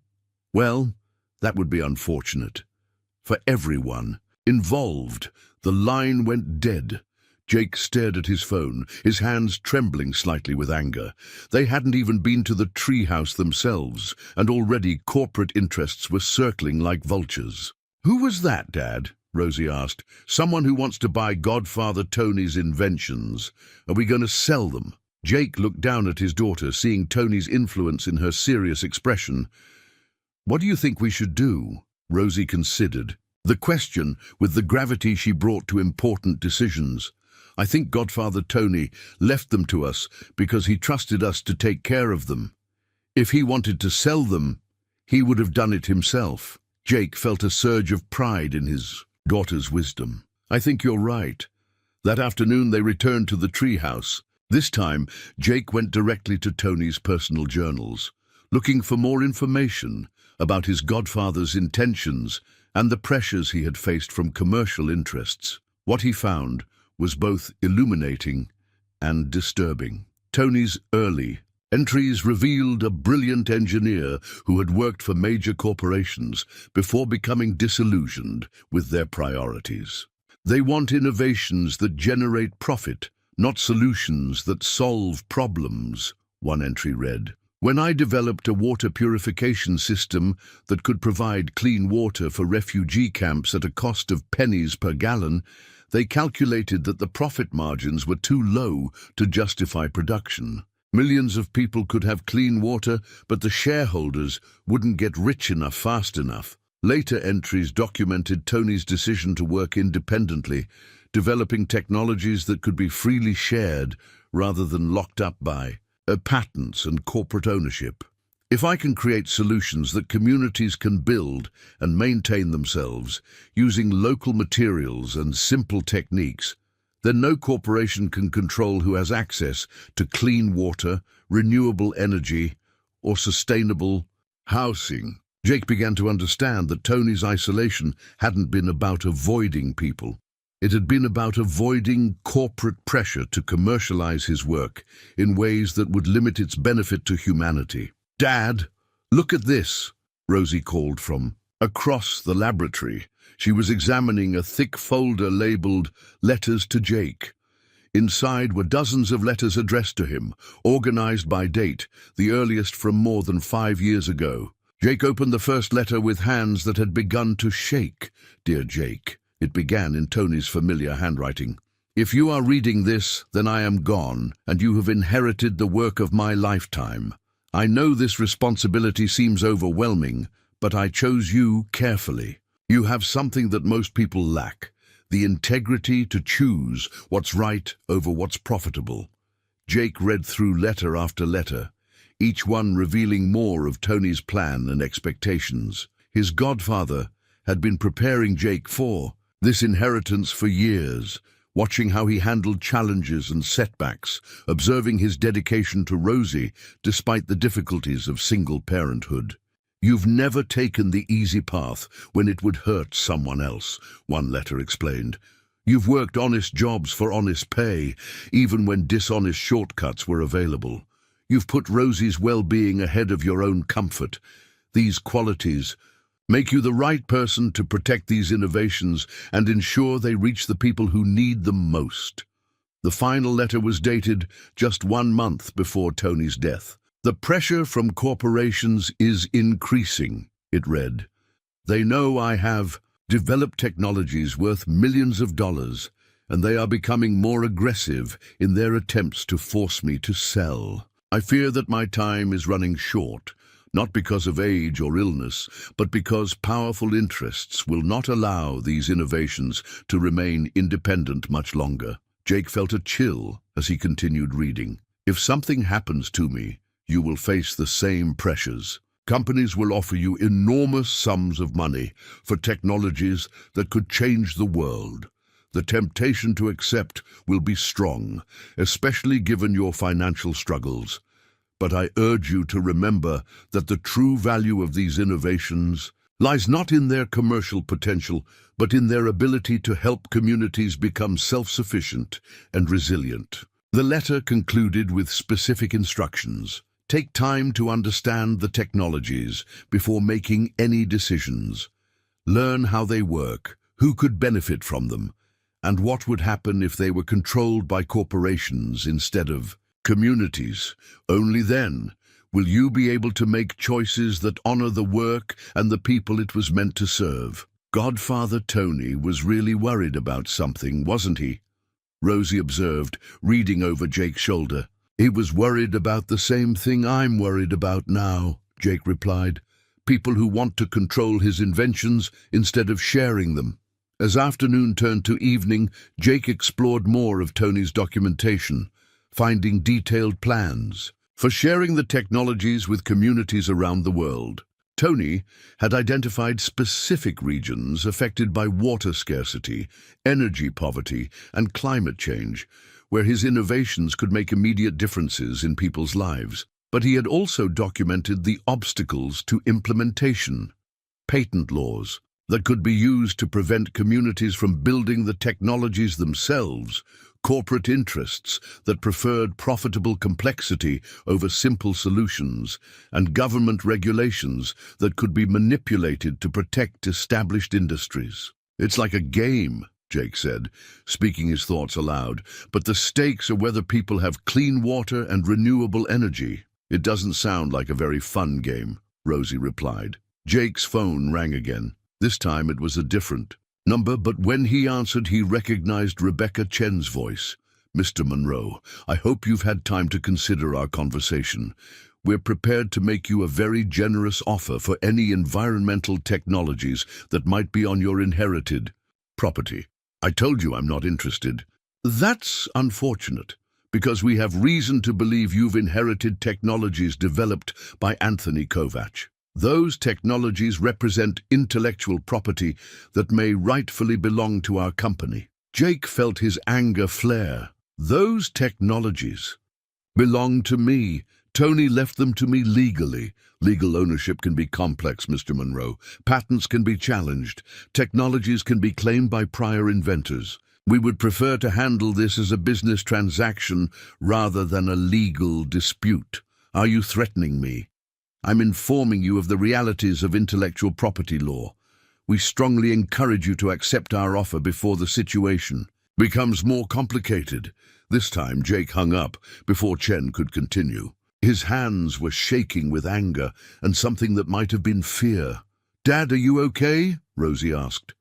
Well, that would be unfortunate. For everyone involved, the line went dead. Jake stared at his phone, his hands trembling slightly with anger. They hadn't even been to the treehouse themselves, and already corporate interests were circling like vultures. "Who was that, Dad?" Rosie asked. "Someone who wants to buy Godfather Tony's inventions. Are we going to sell them?" Jake looked down at his daughter, seeing Tony's influence in her serious expression. "What do you think we should do?" Rosie considered the question with the gravity she brought to important decisions. "I think Godfather Tony left them to us because he trusted us to take care of them. If he wanted to sell them, he would have done it himself." Jake felt a surge of pride in his daughter's wisdom. "I think you're right." That afternoon they returned to the treehouse. This time, Jake went directly to Tony's personal journals, looking for more information about his godfather's intentions and the pressures he had faced from commercial interests. What he found was both illuminating and disturbing. Tony's early entries revealed a brilliant engineer who had worked for major corporations before becoming disillusioned with their priorities. "They want innovations that generate profit, not solutions that solve problems," one entry read. "When I developed a water purification system that could provide clean water for refugee camps at a cost of pennies per gallon, they calculated that the profit margins were too low to justify production. Millions of people could have clean water, but the shareholders wouldn't get rich enough fast enough." Later entries documented Tony's decision to work independently, developing technologies that could be freely shared rather than locked up by patents and corporate ownership. "If I can create solutions that communities can build and maintain themselves using local materials and simple techniques, then no corporation can control who has access to clean water, renewable energy, or sustainable housing." Jake began to understand that Tony's isolation hadn't been about avoiding people. It had been about avoiding corporate pressure to commercialize his work in ways that would limit its benefit to humanity. "Dad, look at this," Rosie called from across the laboratory. She was examining a thick folder labeled "Letters to Jake." Inside were dozens of letters addressed to him, organized by date, the earliest from more than 5 years ago. Jake opened the first letter with hands that had begun to shake. "Dear Jake," it began in Tony's familiar handwriting. "If you are reading this, then I am gone, and you have inherited the work of my lifetime. I know this responsibility seems overwhelming, but I chose you carefully. You have something that most people lack, the integrity to choose what's right over what's profitable." Jake read through letter after letter, each one revealing more of Tony's plan and expectations. His godfather had been preparing Jake for this inheritance for years, watching how he handled challenges and setbacks, observing his dedication to Rosie despite the difficulties of single parenthood. "You've never taken the easy path when it would hurt someone else," one letter explained. "You've worked honest jobs for honest pay, even when dishonest shortcuts were available. You've put Rosie's well-being ahead of your own comfort. These qualities make you the right person to protect these innovations and ensure they reach the people who need them most." The final letter was dated just 1 month before Tony's death. "The pressure from corporations is increasing," it read. "They know I have developed technologies worth millions of dollars, and they are becoming more aggressive in their attempts to force me to sell. I fear that my time is running short, not because of age or illness, but because powerful interests will not allow these innovations to remain independent much longer." Jake felt a chill as he continued reading. "If something happens to me, you will face the same pressures. Companies will offer you enormous sums of money for technologies that could change the world. The temptation to accept will be strong, especially given your financial struggles. But I urge you to remember that the true value of these innovations lies not in their commercial potential, but in their ability to help communities become self-sufficient and resilient." The letter concluded with specific instructions. Take time to understand the technologies before making any decisions. Learn how they work, who could benefit from them, and what would happen if they were controlled by corporations instead of communities. Only then will you be able to make choices that honor the work and the people it was meant to serve. Godfather Tony was really worried about something, wasn't he? Rosie observed, reading over Jake's shoulder. He was worried about the same thing I'm worried about now, Jake replied. People who want to control his inventions instead of sharing them. As afternoon turned to evening, Jake explored more of Tony's documentation, finding detailed plans for sharing the technologies with communities around the world. Tony had identified specific regions affected by water scarcity, energy poverty, and climate change, where his innovations could make immediate differences in people's lives. But he had also documented the obstacles to implementation, patent laws that could be used to prevent communities from building the technologies themselves, corporate interests that preferred profitable complexity over simple solutions, and government regulations that could be manipulated to protect established industries. It's like a game, Jake said, speaking his thoughts aloud, but the stakes are whether people have clean water and renewable energy. It doesn't sound like a very fun game, Rosie replied. Jake's phone rang again. This time it was a different number, but when he answered, he recognized Rebecca Chen's voice. Mr. Monroe, I hope you've had time to consider our conversation. We're prepared to make you a very generous offer for any environmental technologies that might be on your inherited property. I told you I'm not interested. That's unfortunate, because we have reason to believe you've inherited technologies developed by Anthony Kovac. Those technologies represent intellectual property that may rightfully belong to our company. Jake felt his anger flare. Those technologies belong to me. Tony left them to me legally. Legal ownership can be complex, Mr. Monroe. Patents can be challenged. Technologies can be claimed by prior inventors. We would prefer to handle this as a business transaction rather than a legal dispute. Are you threatening me? I'm informing you of the realities of intellectual property law. We strongly encourage you to accept our offer before the situation becomes more complicated. This time Jake hung up before Chen could continue. His hands were shaking with anger and something that might have been fear. "Dad, are you okay?" Rosie asked.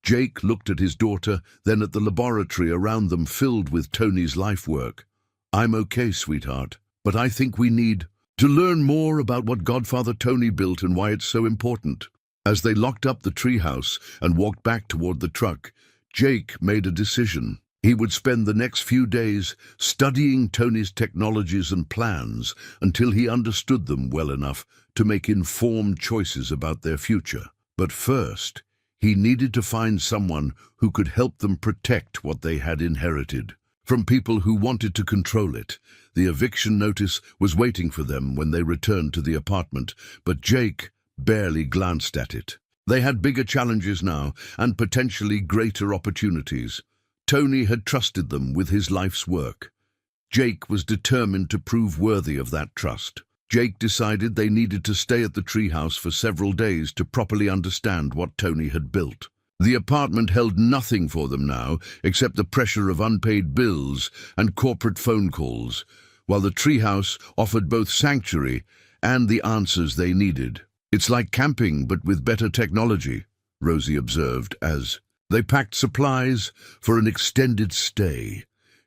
Jake looked at his daughter, then at the laboratory around them filled with Tony's life work. "I'm okay, sweetheart, but I think we need to learn more about what Godfather Tony built and why it's so important." As they locked up the treehouse and walked back toward the truck, Jake made a decision. He would spend the next few days studying Tony's technologies and plans until he understood them well enough to make informed choices about their future. But first, he needed to find someone who could help them protect what they had inherited from people who wanted to control it. The eviction notice was waiting for them when they returned to the apartment, but Jake barely glanced at it. They had bigger challenges now and potentially greater opportunities. Tony had trusted them with his life's work. Jake was determined to prove worthy of that trust. Jake decided they needed to stay at the treehouse for several days to properly understand what Tony had built. The apartment held nothing for them now except the pressure of unpaid bills and corporate phone calls, while the treehouse offered both sanctuary and the answers they needed. "It's like camping, but with better technology," Rosie observed as they packed supplies for an extended stay.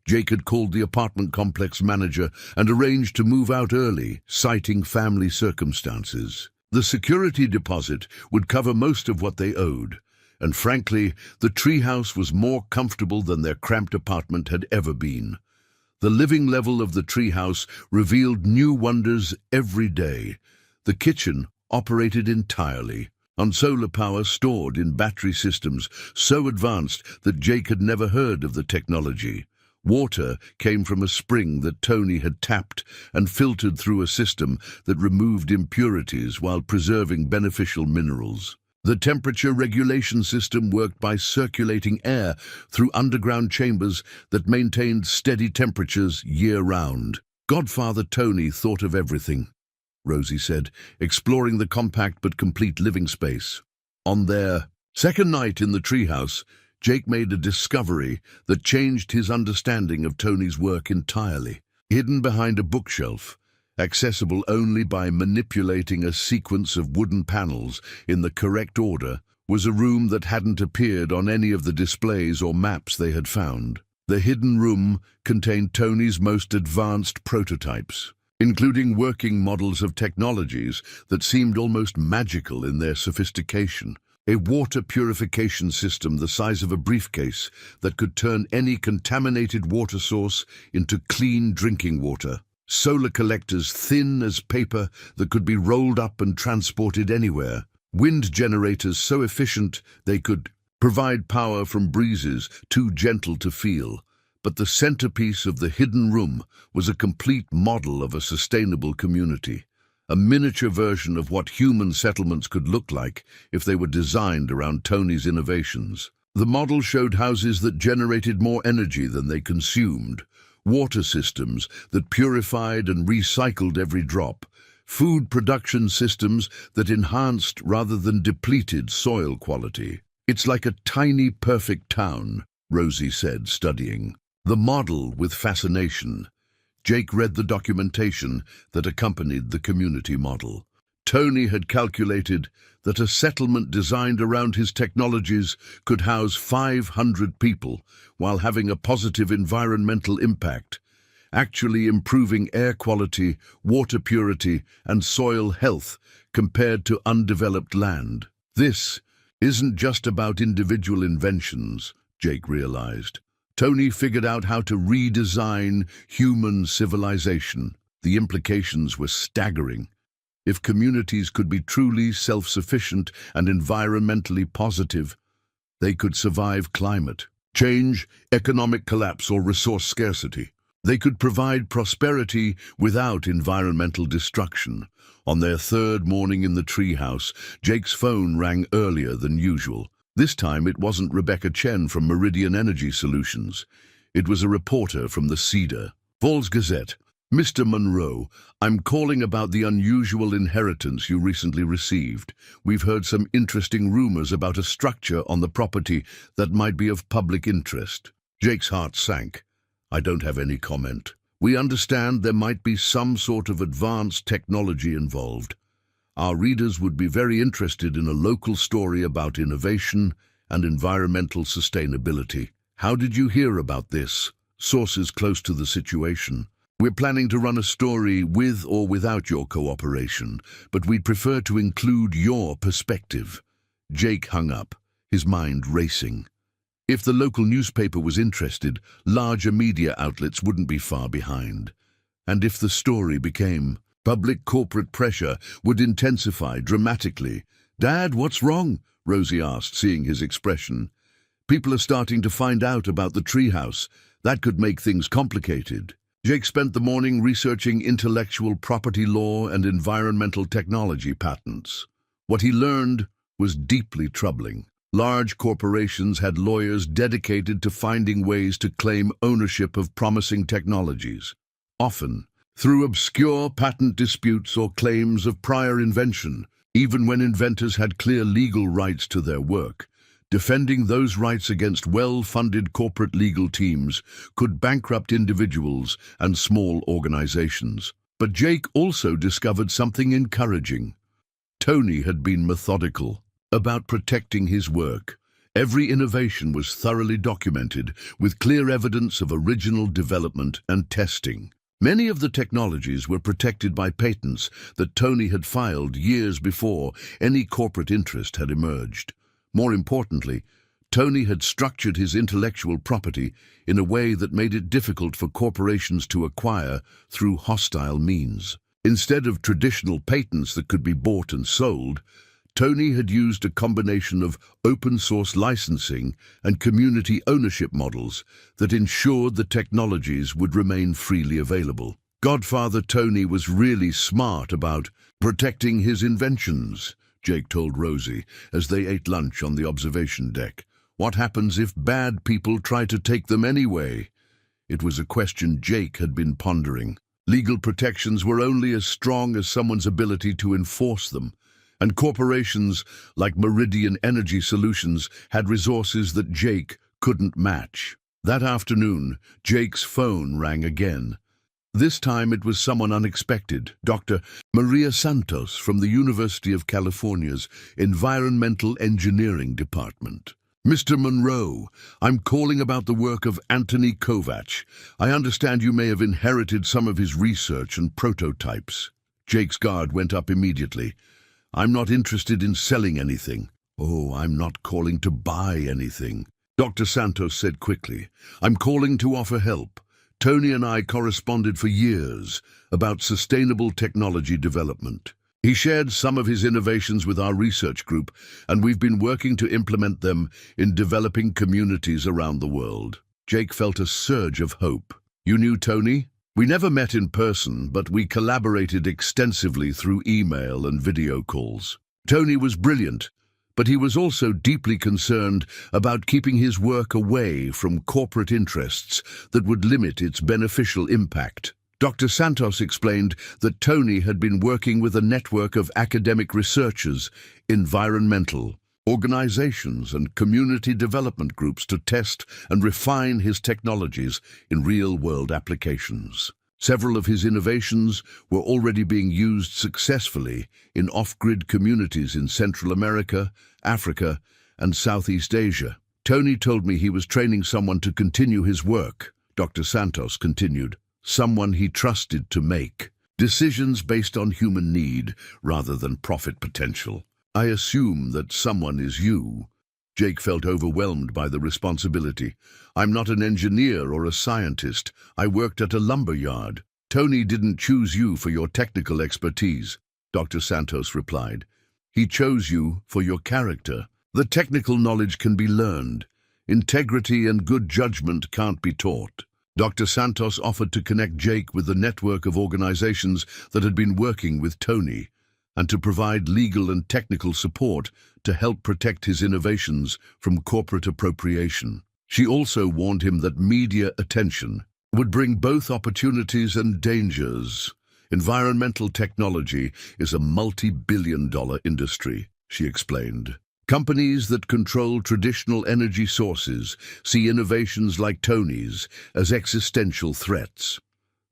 Jake had called the apartment complex manager and arranged to move out early, citing family circumstances. The security deposit would cover most of what they owed, and frankly, the treehouse was more comfortable than their cramped apartment had ever been. The living level of the treehouse revealed new wonders every day. The kitchen operated entirely on solar power stored in battery systems so advanced that Jake had never heard of the technology. Water came from a spring that Tony had tapped and filtered through a system that removed impurities while preserving beneficial minerals. The temperature regulation system worked by circulating air through underground chambers that maintained steady temperatures year-round. Godfather Tony thought of everything, Rosie said, exploring the compact but complete living space. On their second night in the treehouse, Jake made a discovery that changed his understanding of Tony's work entirely. Hidden behind a bookshelf, accessible only by manipulating a sequence of wooden panels in the correct order, was a room that hadn't appeared on any of the displays or maps they had found. The hidden room contained Tony's most advanced prototypes, including working models of technologies that seemed almost magical in their sophistication. A water purification system the size of a briefcase that could turn any contaminated water source into clean drinking water. Solar collectors thin as paper that could be rolled up and transported anywhere. Wind generators so efficient they could provide power from breezes too gentle to feel. But the centerpiece of the hidden room was a complete model of a sustainable community. A miniature version of what human settlements could look like if they were designed around Tony's innovations. The model showed houses that generated more energy than they consumed, water systems that purified and recycled every drop, food production systems that enhanced rather than depleted soil quality. "It's like a tiny, perfect town," Rosie said, studying the model with fascination. Jake read the documentation that accompanied the community model. Tony had calculated that a settlement designed around his technologies could house 500 people while having a positive environmental impact, actually improving air quality, water purity, and soil health compared to undeveloped land. This isn't just about individual inventions, Jake realized. Tony figured out how to redesign human civilization. The implications were staggering. If communities could be truly self-sufficient and environmentally positive, they could survive climate change, economic collapse, or resource scarcity. They could provide prosperity without environmental destruction. On their third morning in the treehouse, Jake's phone rang earlier than usual. This time it wasn't Rebecca Chen from Meridian Energy Solutions. It was a reporter from the Cedar Falls Gazette. "Mr. Monroe, I'm calling about the unusual inheritance you recently received. We've heard some interesting rumors about a structure on the property that might be of public interest." Jake's heart sank. "I don't have any comment. We understand there might be some sort of advanced technology involved. Our readers would be very interested in a local story about innovation and environmental sustainability. How did you hear about this?" "Sources close to the situation. We're planning to run a story with or without your cooperation, but we'd prefer to include your perspective." Jake hung up, his mind racing. If the local newspaper was interested, larger media outlets wouldn't be far behind. And if the story became public, corporate pressure would intensify dramatically. "Dad, what's wrong?" Rosie asked, seeing his expression. "People are starting to find out about the treehouse. That could make things complicated." Jake spent the morning researching intellectual property law and environmental technology patents. What he learned was deeply troubling. Large corporations had lawyers dedicated to finding ways to claim ownership of promising technologies, often through obscure patent disputes or claims of prior invention, even when inventors had clear legal rights to their work. Defending those rights against well-funded corporate legal teams could bankrupt individuals and small organizations. But Jake also discovered something encouraging. Tony had been methodical about protecting his work. Every innovation was thoroughly documented, with clear evidence of original development and testing. Many of the technologies were protected by patents that Tony had filed years before any corporate interest had emerged. More importantly, Tony had structured his intellectual property in a way that made it difficult for corporations to acquire through hostile means. Instead of traditional patents that could be bought and sold, Tony had used a combination of open-source licensing and community ownership models that ensured the technologies would remain freely available. Godfather Tony was really smart about protecting his inventions. Jake told Rosie as they ate lunch on the observation deck. What happens if bad people try to take them anyway? It was a question Jake had been pondering. Legal protections were only as strong as someone's ability to enforce them, and corporations like Meridian Energy Solutions had resources that Jake couldn't match. That afternoon, Jake's phone rang again. This time it was someone unexpected, Dr. Maria Santos from the University of California's Environmental Engineering Department. Mr. Monroe, I'm calling about the work of Anthony Kovac. I understand you may have inherited some of his research and prototypes. Jake's guard went up immediately. I'm not interested in selling anything. Oh, I'm not calling to buy anything. Dr. Santos said quickly, I'm calling to offer help. Tony and I corresponded for years about sustainable technology development. He shared some of his innovations with our research group, and we've been working to implement them in developing communities around the world. Jake felt a surge of hope. You knew Tony? We never met in person, but we collaborated extensively through email and video calls. Tony was brilliant, but he was also deeply concerned about keeping his work away from corporate interests that would limit its beneficial impact. Dr. Santos explained that Tony had been working with a network of academic researchers, environmental organizations, and community development groups to test and refine his technologies in real-world applications. Several of his innovations were already being used successfully in off-grid communities in Central America, Africa, and Southeast Asia. Tony told me he was training someone to continue his work, Dr. Santos continued. Someone he trusted to make decisions based on human need rather than profit potential. I assume that someone is you. Jake felt overwhelmed by the responsibility. I'm not an engineer or a scientist. I worked at a lumber yard. Tony didn't choose you for your technical expertise, Dr. Santos replied. He chose you for your character. The technical knowledge can be learned. Integrity and good judgment can't be taught. Dr. Santos offered to connect Jake with the network of organizations that had been working with Tony, and to provide legal and technical support to help protect his innovations from corporate appropriation. She also warned him that media attention would bring both opportunities and dangers. Environmental technology is a multi-billion-dollar industry, she explained. Companies that control traditional energy sources see innovations like Tony's as existential threats.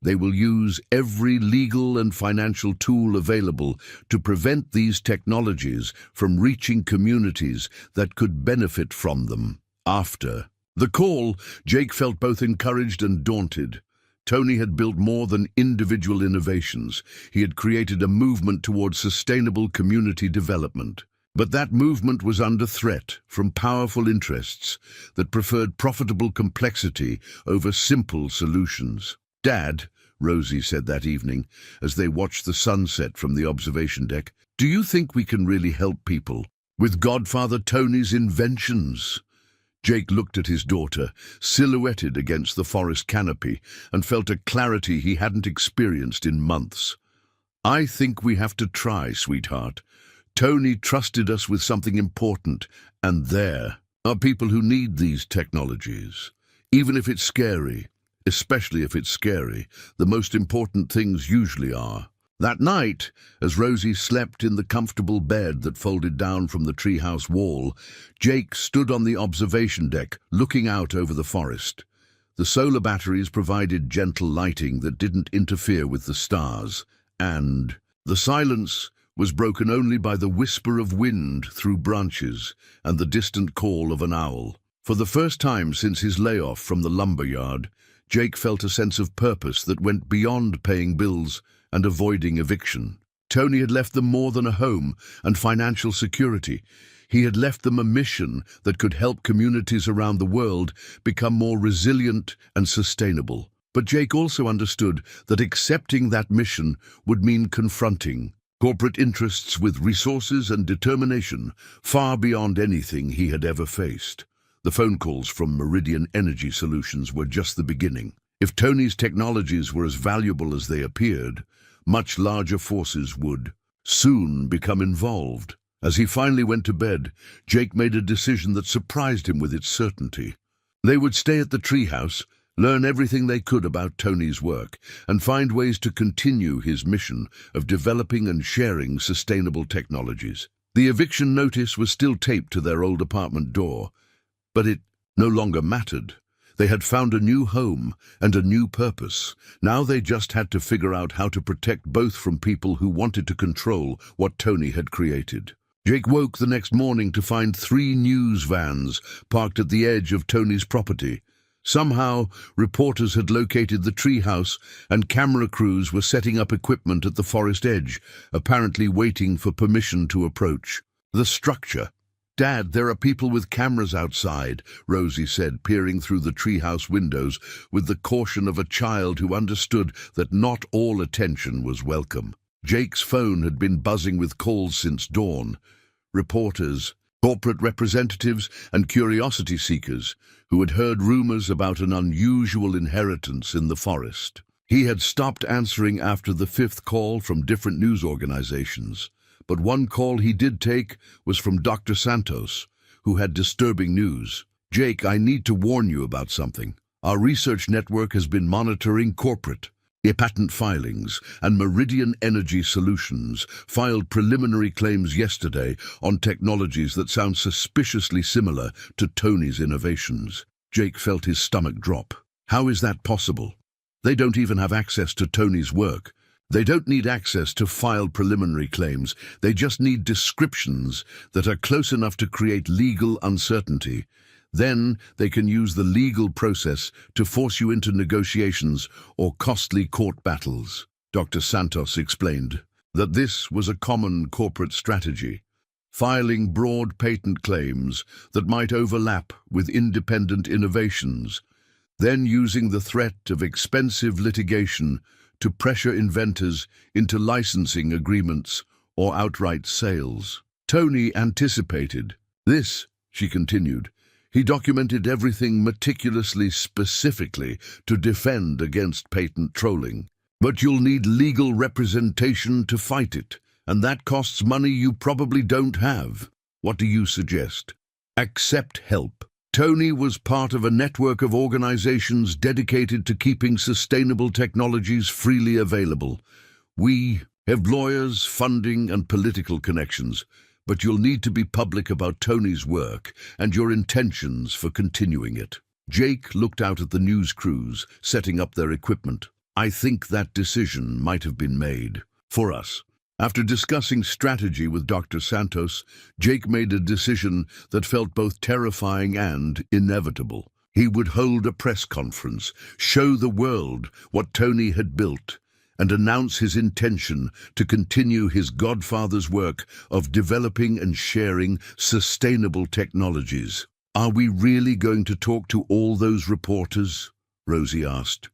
They will use every legal and financial tool available to prevent these technologies from reaching communities that could benefit from them. After the call, Jake felt both encouraged and daunted. Tony had built more than individual innovations. He had created a movement towards sustainable community development. But that movement was under threat from powerful interests that preferred profitable complexity over simple solutions. Dad, Rosie said that evening, as they watched the sunset from the observation deck, do you think we can really help people with Godfather Tony's inventions? Jake looked at his daughter, silhouetted against the forest canopy, and felt a clarity he hadn't experienced in months. I think we have to try, sweetheart. Tony trusted us with something important, and there are people who need these technologies. Even if it's scary, especially if it's scary, the most important things usually are. That night, as Rosie slept in the comfortable bed that folded down from the treehouse wall, Jake stood on the observation deck, looking out over the forest. The solar batteries provided gentle lighting that didn't interfere with the stars, and the silence was broken only by the whisper of wind through branches and the distant call of an owl. For the first time since his layoff from the lumber yard, Jake felt a sense of purpose that went beyond paying bills and avoiding eviction. Tony had left them more than a home and financial security. He had left them a mission that could help communities around the world become more resilient and sustainable. But Jake also understood that accepting that mission would mean confronting corporate interests with resources and determination far beyond anything he had ever faced. The phone calls from Meridian Energy Solutions were just the beginning. If Tony's technologies were as valuable as they appeared, much larger forces would soon become involved. As he finally went to bed, Jake made a decision that surprised him with its certainty. They would stay at the treehouse, learn everything they could about Tony's work, and find ways to continue his mission of developing and sharing sustainable technologies. The eviction notice was still taped to their old apartment door, but it no longer mattered. They had found a new home and a new purpose. Now they just had to figure out how to protect both from people who wanted to control what Tony had created. Jake woke the next morning to find 3 news vans parked at the edge of Tony's property. Somehow, reporters had located the treehouse and camera crews were setting up equipment at the forest edge, apparently waiting for permission to approach. The structure. "Dad, there are people with cameras outside," Rosie said, peering through the treehouse windows with the caution of a child who understood that not all attention was welcome. Jake's phone had been buzzing with calls since dawn. Reporters, corporate representatives, and curiosity seekers who had heard rumors about an unusual inheritance in the forest. He had stopped answering after the 5th call from different news organizations. But one call he did take was from Dr. Santos, who had disturbing news. "Jake, I need to warn you about something. Our research network has been monitoring corporate patent filings, and Meridian Energy Solutions filed preliminary claims yesterday on technologies that sound suspiciously similar to Tony's innovations." Jake felt his stomach drop. How is that possible? They don't even have access to Tony's work. They don't need access to filed preliminary claims. They just need descriptions that are close enough to create legal uncertainty. Then they can use the legal process to force you into negotiations or costly court battles. Dr. Santos explained that this was a common corporate strategy, filing broad patent claims that might overlap with independent innovations, then using the threat of expensive litigation to pressure inventors into licensing agreements or outright sales. Tony anticipated this, she continued. He documented everything meticulously, specifically, to defend against patent trolling. But you'll need legal representation to fight it, and that costs money you probably don't have. What do you suggest? Accept help. Tony was part of a network of organizations dedicated to keeping sustainable technologies freely available. We have lawyers, funding, and political connections, but you'll need to be public about Tony's work and your intentions for continuing it. Jake looked out at the news crews setting up their equipment. I think that decision might have been made for us. After discussing strategy with Dr. Santos, Jake made a decision that felt both terrifying and inevitable. He would hold a press conference, show the world what Tony had built, and announce his intention to continue his godfather's work of developing and sharing sustainable technologies. "Are we really going to talk to all those reporters?" Rosie asked.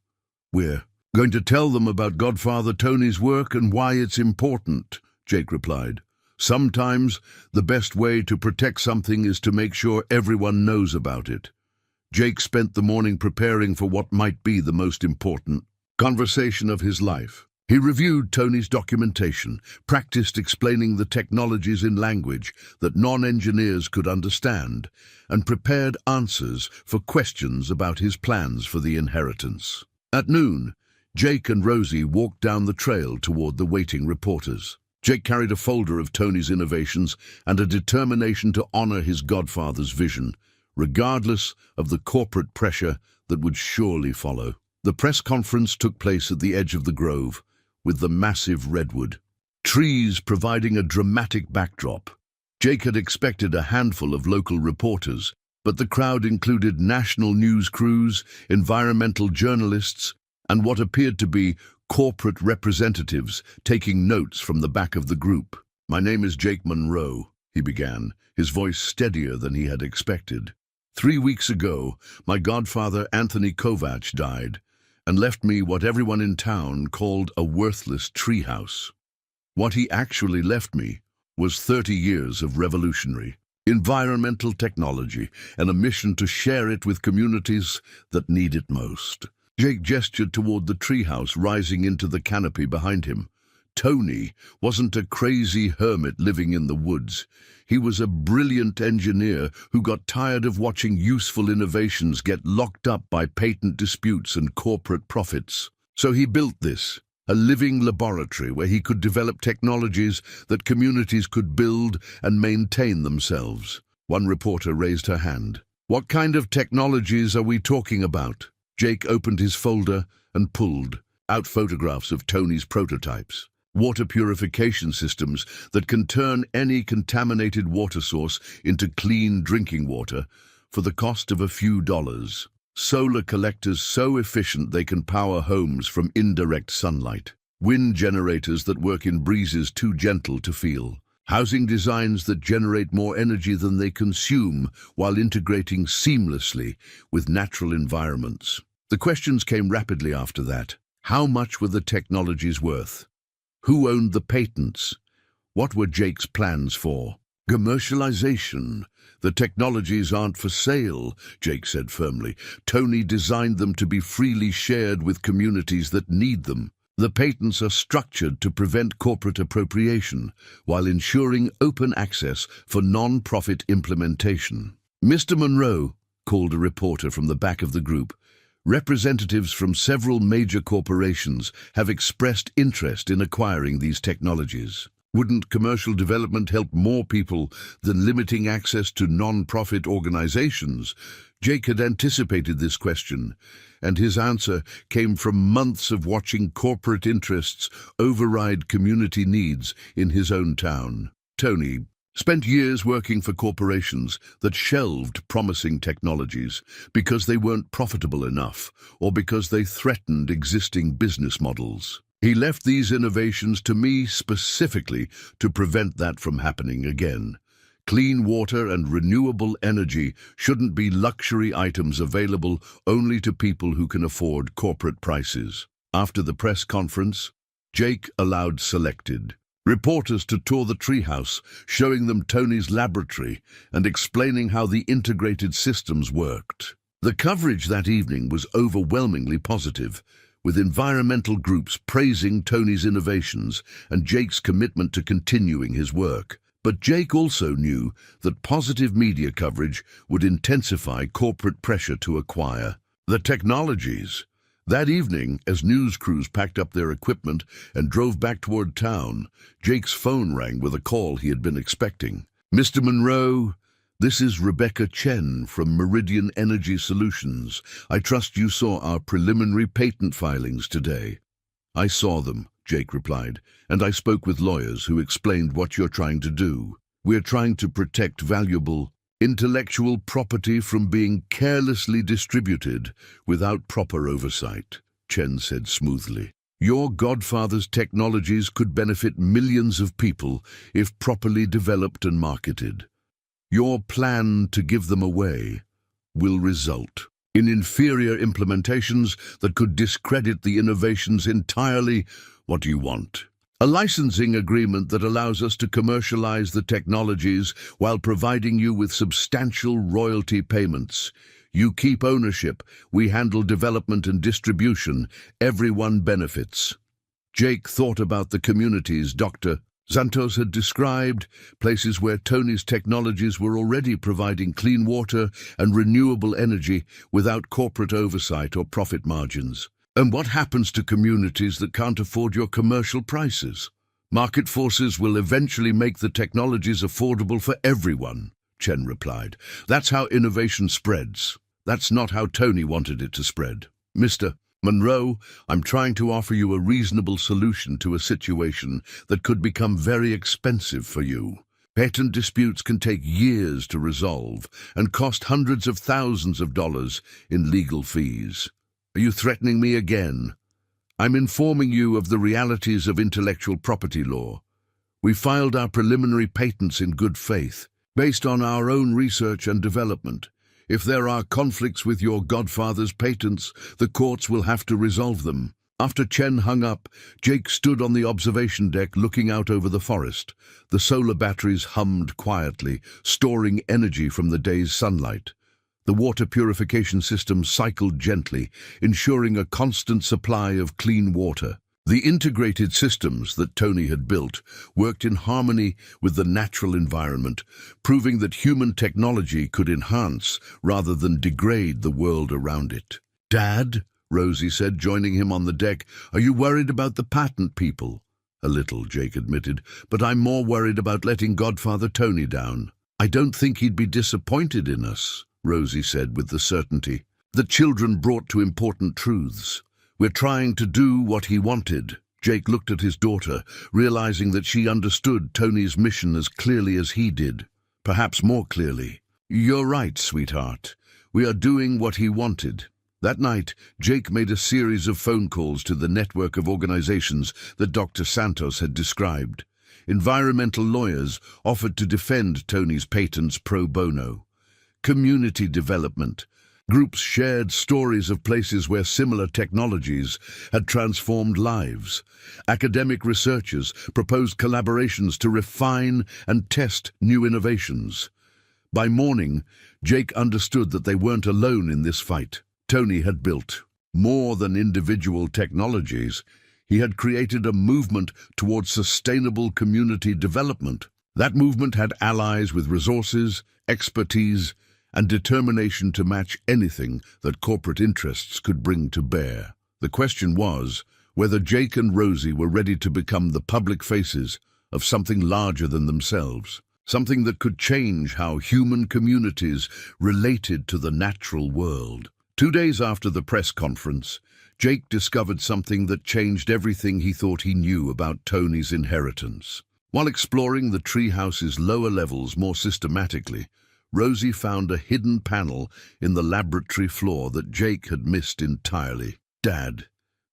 "We're going to tell them about Godfather Tony's work and why it's important," Jake replied. "Sometimes the best way to protect something is to make sure everyone knows about it." Jake spent the morning preparing for what might be the most important conversation of his life. He reviewed Tony's documentation, practiced explaining the technologies in language that non-engineers could understand, and prepared answers for questions about his plans for the inheritance. At noon, Jake and Rosie walked down the trail toward the waiting reporters. Jake carried a folder of Tony's innovations and a determination to honor his godfather's vision, regardless of the corporate pressure that would surely follow. The press conference took place at the edge of the grove, with the massive redwood trees providing a dramatic backdrop. Jake had expected a handful of local reporters, but the crowd included national news crews, environmental journalists, and what appeared to be corporate representatives taking notes from the back of the group. "My name is Jake Monroe," he began, his voice steadier than he had expected. 3 weeks ago, my godfather Anthony Kovacs died and left me what everyone in town called a worthless treehouse. What he actually left me was 30 years of revolutionary environmental technology and a mission to share it with communities that need it most. Jake gestured toward the treehouse rising into the canopy behind him. Tony wasn't a crazy hermit living in the woods. He was a brilliant engineer who got tired of watching useful innovations get locked up by patent disputes and corporate profits. So he built this, a living laboratory where he could develop technologies that communities could build and maintain themselves. One reporter raised her hand. "What kind of technologies are we talking about?" Jake opened his folder and pulled out photographs of Tony's prototypes. Water purification systems that can turn any contaminated water source into clean drinking water for the cost of a few dollars. Solar collectors so efficient they can power homes from indirect sunlight. Wind generators that work in breezes too gentle to feel. Housing designs that generate more energy than they consume while integrating seamlessly with natural environments. The questions came rapidly after that. How much were the technologies worth? Who owned the patents? What were Jake's plans for commercialization? "The technologies aren't for sale," Jake said firmly. "Tony designed them to be freely shared with communities that need them. The patents are structured to prevent corporate appropriation while ensuring open access for non-profit implementation." "Mr. Monroe," called a reporter from the back of the group, "representatives from several major corporations have expressed interest in acquiring these technologies. Wouldn't commercial development help more people than limiting access to non-profit organizations?" Jake had anticipated this question, and his answer came from months of watching corporate interests override community needs in his own town. Tony spent years working for corporations that shelved promising technologies because they weren't profitable enough or because they threatened existing business models. He left these innovations to me specifically to prevent that from happening again. Clean water and renewable energy shouldn't be luxury items available only to people who can afford corporate prices. After the press conference, Jake allowed selected reporters to tour the treehouse, showing them Tony's laboratory and explaining how the integrated systems worked. The coverage that evening was overwhelmingly positive, with environmental groups praising Tony's innovations and Jake's commitment to continuing his work. But Jake also knew that positive media coverage would intensify corporate pressure to acquire the technologies. That evening, as news crews packed up their equipment and drove back toward town, Jake's phone rang with a call he had been expecting. "Mr. Monroe, this is Rebecca Chen from Meridian Energy Solutions. I trust you saw our preliminary patent filings today." "I saw them," Jake replied, "and I spoke with lawyers who explained what you're trying to do. We're trying to protect valuable intellectual property from being carelessly distributed without proper oversight," Chen said smoothly. "Your godfather's technologies could benefit millions of people if properly developed and marketed. Your plan to give them away will result in inferior implementations that could discredit the innovations entirely. What do you want? A licensing agreement that allows us to commercialize the technologies while providing you with substantial royalty payments. You keep ownership, we handle development and distribution. Everyone benefits." Jake thought about the communities Dr. Santos had described, places where Tony's technologies were already providing clean water and renewable energy without corporate oversight or profit margins. "And what happens to communities that can't afford your commercial prices?" "Market forces will eventually make the technologies affordable for everyone," Chen replied. "That's how innovation spreads. That's not how Tony wanted it to spread." "Mr. Monroe, I'm trying to offer you a reasonable solution to a situation that could become very expensive for you. Patent disputes can take years to resolve and cost hundreds of thousands of dollars in legal fees. Are you threatening me again? I'm informing you of the realities of intellectual property law. We filed our preliminary patents in good faith, based on our own research and development. If there are conflicts with your godfather's patents, the courts will have to resolve them." After Chen hung up, Jake stood on the observation deck looking out over the forest. The solar batteries hummed quietly, storing energy from the day's sunlight. The water purification system cycled gently, ensuring a constant supply of clean water. The integrated systems that Tony had built worked in harmony with the natural environment, proving that human technology could enhance rather than degrade the world around it. "Dad," Rosie said, joining him on the deck, "are you worried about the patent people?" "A little," Jake admitted, "but I'm more worried about letting Godfather Tony down." "I don't think he'd be disappointed in us," Rosie said with the certainty that children brought to important truths. "We're trying to do what he wanted." Jake looked at his daughter, realizing that she understood Tony's mission as clearly as he did, perhaps more clearly. "You're right, sweetheart. We are doing what he wanted." That night, Jake made a series of phone calls to the network of organizations that Dr. Santos had described. Environmental lawyers offered to defend Tony's patents pro bono. Community development. Groups shared stories of places where similar technologies had transformed lives. Academic researchers proposed collaborations to refine and test new innovations. By morning, Jake understood that they weren't alone in this fight. Tony had built more than individual technologies. He had created a movement towards sustainable community development. That movement had allies with resources, expertise, and determination to match anything that corporate interests could bring to bear. The question was whether Jake and Rosie were ready to become the public faces of something larger than themselves, something that could change how human communities related to the natural world. 2 days after the press conference, Jake discovered something that changed everything he thought he knew about Tony's inheritance. While exploring the treehouse's lower levels more systematically, Rosie found a hidden panel in the laboratory floor that Jake had missed entirely. "Dad,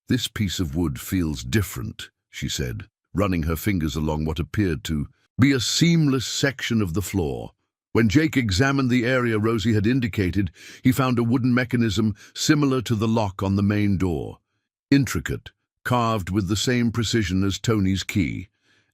this piece of wood feels different," she said, running her fingers along what appeared to be a seamless section of the floor. When Jake examined the area Rosie had indicated, he found a wooden mechanism similar to the lock on the main door. Intricate, carved with the same precision as Tony's key,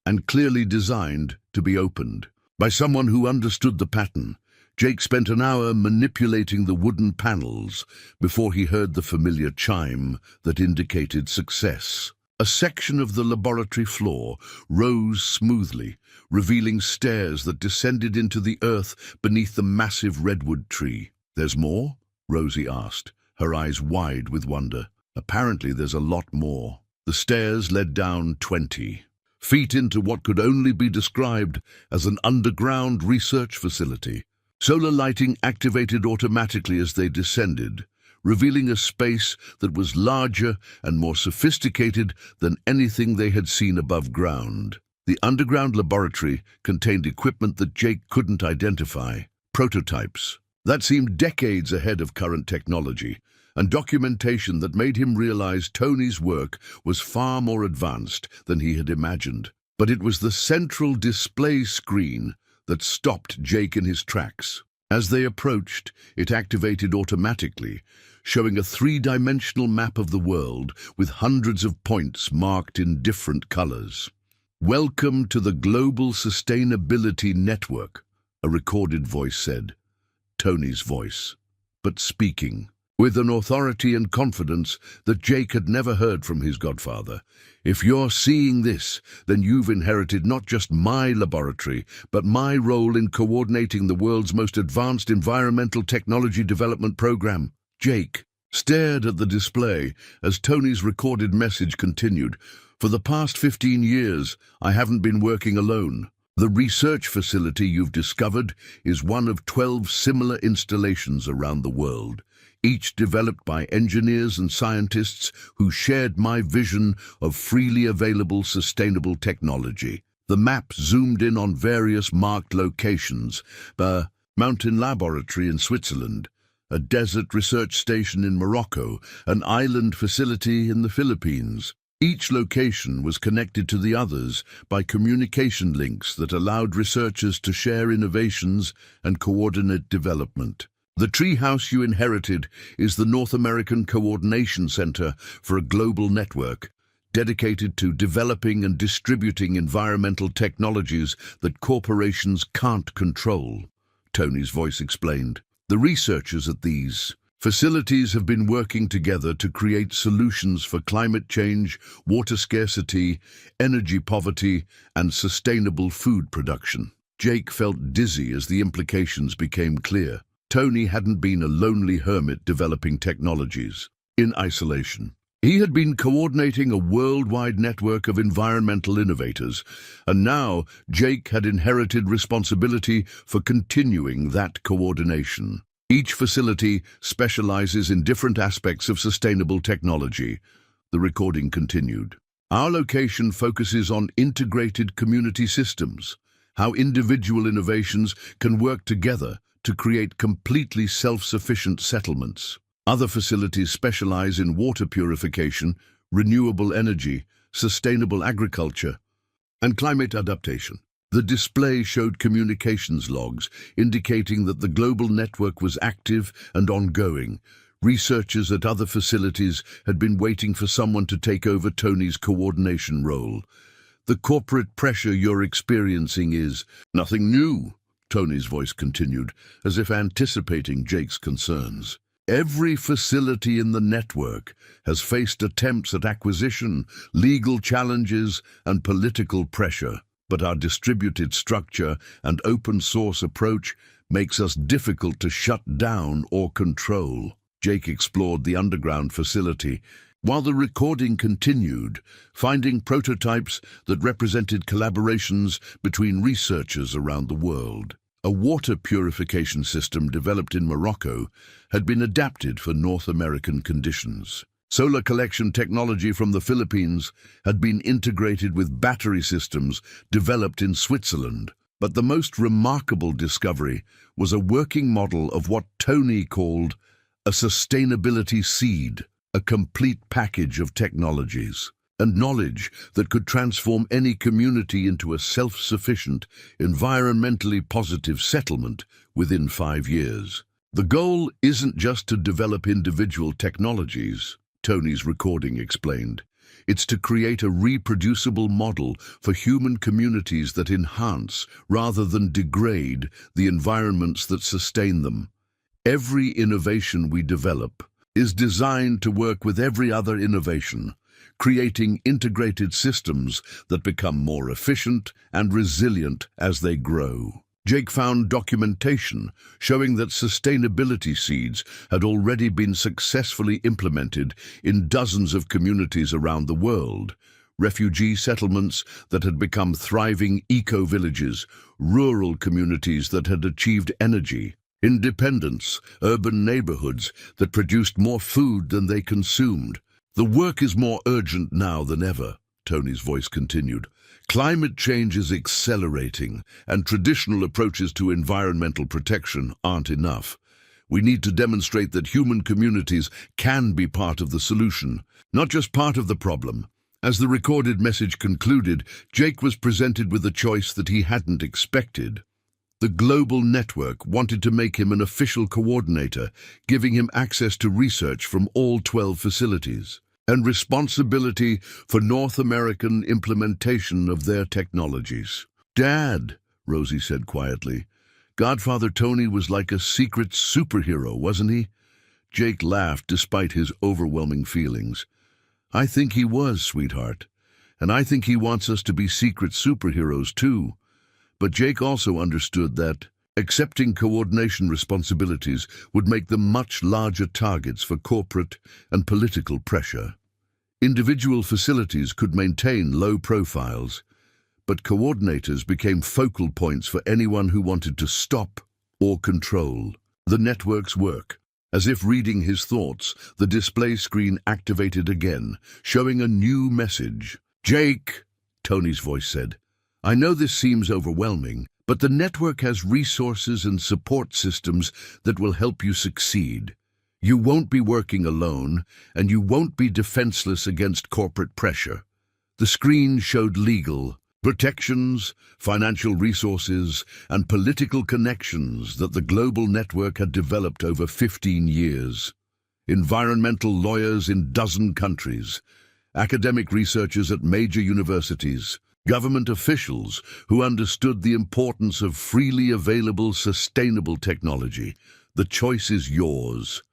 and clearly designed to be opened. By someone who understood the pattern, Jake spent an hour manipulating the wooden panels before he heard the familiar chime that indicated success. A section of the laboratory floor rose smoothly, revealing stairs that descended into the earth beneath the massive redwood tree. "There's more?" Rosie asked, her eyes wide with wonder. "Apparently there's a lot more." The stairs led down 20 feet into what could only be described as an underground research facility. Solar lighting activated automatically as they descended, revealing a space that was larger and more sophisticated than anything they had seen above ground. The underground laboratory contained equipment that Jake couldn't identify, prototypes that seemed decades ahead of current technology, and documentation that made him realize Tony's work was far more advanced than he had imagined. But it was the central display screen that stopped Jake in his tracks. As they approached, it activated automatically, showing a 3-dimensional map of the world with hundreds of points marked in different colors. "Welcome to the Global Sustainability Network," a recorded voice said. Tony's voice, but speaking with an authority and confidence that Jake had never heard from his godfather. "If you're seeing this, then you've inherited not just my laboratory, but my role in coordinating the world's most advanced environmental technology development program." Jake stared at the display as Tony's recorded message continued. "For the past 15 years, I haven't been working alone. The research facility you've discovered is one of 12 similar installations around the world, each developed by engineers and scientists who shared my vision of freely available sustainable technology." The map zoomed in on various marked locations: a mountain laboratory in Switzerland, a desert research station in Morocco, an island facility in the Philippines. Each location was connected to the others by communication links that allowed researchers to share innovations and coordinate development. The treehouse you inherited is the North American Coordination Center for a global network, dedicated to developing and distributing environmental technologies that corporations can't control, Tony's voice explained. The researchers at these Facilities have been working together to create solutions for climate change, water scarcity, energy poverty, and sustainable food production. Jake felt dizzy as the implications became clear. Tony hadn't been a lonely hermit developing technologies in isolation. He had been coordinating a worldwide network of environmental innovators, and now Jake had inherited responsibility for continuing that coordination. Each facility specializes in different aspects of sustainable technology. The recording continued. Our location focuses on integrated community systems, how individual innovations can work together to create completely self-sufficient settlements. Other facilities specialize in water purification, renewable energy, sustainable agriculture, and climate adaptation. The display showed communications logs indicating that the global network was active and ongoing. Researchers at other facilities had been waiting for someone to take over Tony's coordination role. The corporate pressure you're experiencing is nothing new, Tony's voice continued, as if anticipating Jake's concerns. Every facility in the network has faced attempts at acquisition, legal challenges, and political pressure. But our distributed structure and open-source approach makes us difficult to shut down or control. Jake explored the underground facility while the recording continued, finding prototypes that represented collaborations between researchers around the world. A water purification system developed in Morocco had been adapted for North American conditions. Solar collection technology from the Philippines had been integrated with battery systems developed in Switzerland. But the most remarkable discovery was a working model of what Tony called a sustainability seed, a complete package of technologies and knowledge that could transform any community into a self-sufficient, environmentally positive settlement within 5 years. The goal isn't just to develop individual technologies, Tony's recording explained. It's to create a reproducible model for human communities that enhance, rather than degrade, the environments that sustain them. Every innovation we develop is designed to work with every other innovation, creating integrated systems that become more efficient and resilient as they grow. Jake found documentation showing that sustainability seeds had already been successfully implemented in dozens of communities around the world. Refugee settlements that had become thriving eco-villages, rural communities that had achieved energy independence, urban neighborhoods that produced more food than they consumed. The work is more urgent now than ever, Tony's voice continued. Climate change is accelerating, and traditional approaches to environmental protection aren't enough. We need to demonstrate that human communities can be part of the solution, not just part of the problem. As the recorded message concluded, Jake was presented with a choice that he hadn't expected. The global network wanted to make him an official coordinator, giving him access to research from all 12 facilities and responsibility for North American implementation of their technologies. "Dad," Rosie said quietly, "Godfather Tony was like a secret superhero, wasn't he?" Jake laughed despite his overwhelming feelings. "I think he was, sweetheart, and I think he wants us to be secret superheroes too." But Jake also understood that accepting coordination responsibilities would make them much larger targets for corporate and political pressure. Individual facilities could maintain low profiles, but coordinators became focal points for anyone who wanted to stop or control the network's work. As if reading his thoughts, the display screen activated again, showing a new message. "Jake," Tony's voice said, "I know this seems overwhelming, but the network has resources and support systems that will help you succeed. You won't be working alone, and you won't be defenseless against corporate pressure." The screen showed legal protections, financial resources, and political connections that the global network had developed over 15 years. Environmental lawyers in 12 countries, academic researchers at major universities, government officials who understood the importance of freely available, sustainable technology. The choice is yours.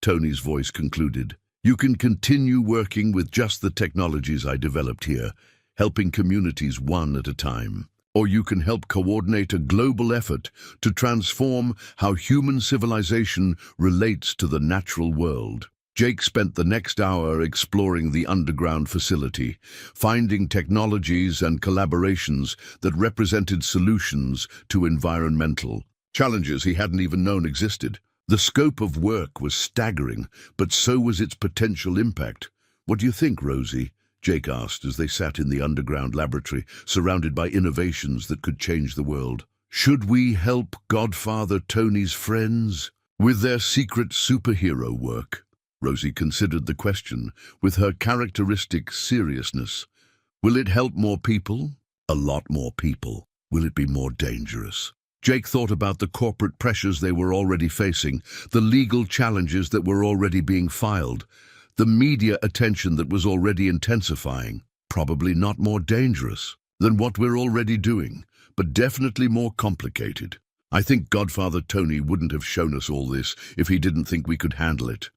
Tony's voice concluded. You can continue working with just the technologies I developed here, helping communities one at a time. Or you can help coordinate a global effort to transform how human civilization relates to the natural world. Jake spent the next hour exploring the underground facility, finding technologies and collaborations that represented solutions to environmental challenges he hadn't even known existed. The scope of work was staggering, but so was its potential impact. "What do you think, Rosie?" Jake asked as they sat in the underground laboratory, surrounded by innovations that could change the world. "Should we help Godfather Tony's friends with their secret superhero work?" Rosie considered the question with her characteristic seriousness. "Will it help more people? A lot more people. Will it be more dangerous?" Jake thought about the corporate pressures they were already facing, the legal challenges that were already being filed, the media attention that was already intensifying. Probably not more dangerous than what we're already doing, but definitely more complicated. "I think Godfather Tony wouldn't have shown us all this if he didn't think we could handle it,"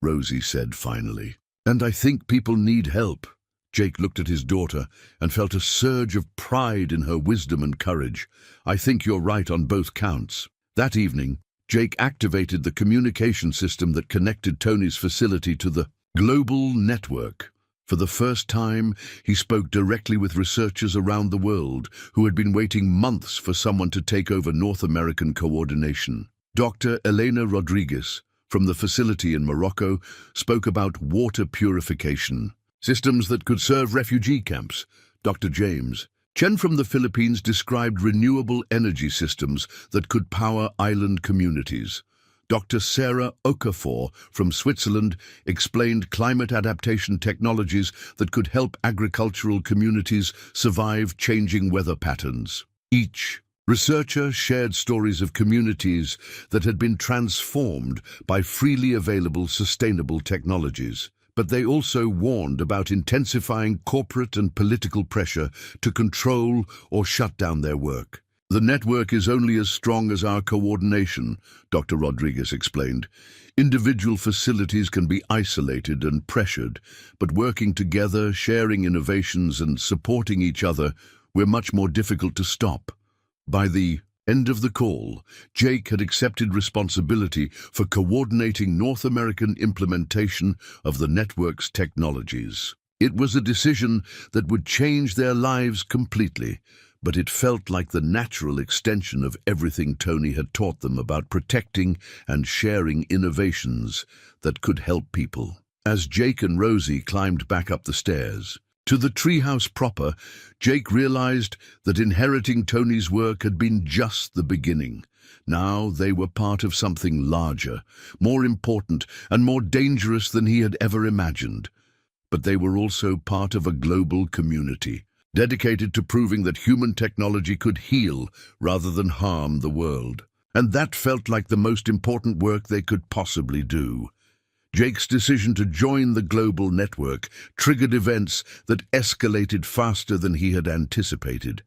Rosie said finally. "And I think people need help." Jake looked at his daughter and felt a surge of pride in her wisdom and courage. "I think you're right on both counts." That evening, Jake activated the communication system that connected Tony's facility to the global network. For the first time, he spoke directly with researchers around the world who had been waiting months for someone to take over North American coordination. Dr. Elena Rodriguez, from the facility in Morocco, spoke about water purification, systems that could serve refugee camps. Dr. James Chen from the Philippines described renewable energy systems that could power island communities. Dr. Sarah Okafor from Switzerland explained climate adaptation technologies that could help agricultural communities survive changing weather patterns. Each researcher shared stories of communities that had been transformed by freely available sustainable technologies. But they also warned about intensifying corporate and political pressure to control or shut down their work. "The network is only as strong as our coordination," Dr. Rodriguez explained. "Individual facilities can be isolated and pressured, but working together, sharing innovations and supporting each other, we're much more difficult to stop." By the end of the call, Jake had accepted responsibility for coordinating North American implementation of the network's technologies. It was a decision that would change their lives completely, but it felt like the natural extension of everything Tony had taught them about protecting and sharing innovations that could help people. As Jake and Rosie climbed back up the stairs to the treehouse proper, Jake realized that inheriting Tony's work had been just the beginning. Now they were part of something larger, more important and more dangerous than he had ever imagined. But they were also part of a global community, dedicated to proving that human technology could heal rather than harm the world. And that felt like the most important work they could possibly do. Jake's decision to join the global network triggered events that escalated faster than he had anticipated.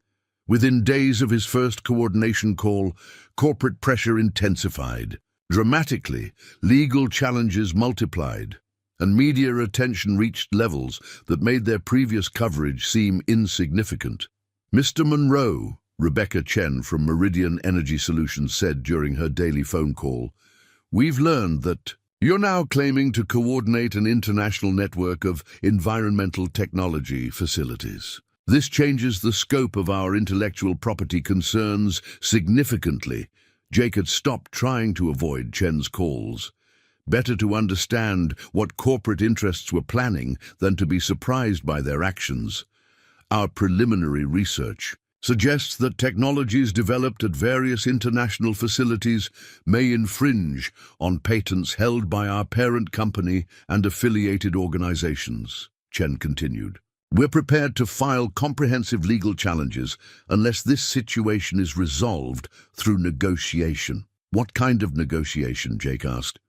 Within days of his first coordination call, corporate pressure intensified. Dramatically, legal challenges multiplied, and media attention reached levels that made their previous coverage seem insignificant. "Mr. Monroe," Rebecca Chen from Meridian Energy Solutions said during her daily phone call, "we've learned that you're now claiming to coordinate an international network of environmental technology facilities. This changes the scope of our intellectual property concerns significantly." Jake had stopped trying to avoid Chen's calls. Better to understand what corporate interests were planning than to be surprised by their actions. "Our preliminary research suggests that technologies developed at various international facilities may infringe on patents held by our parent company and affiliated organizations," Chen continued. "We're prepared to file comprehensive legal challenges unless this situation is resolved through negotiation." "What kind of negotiation?" Jake asked,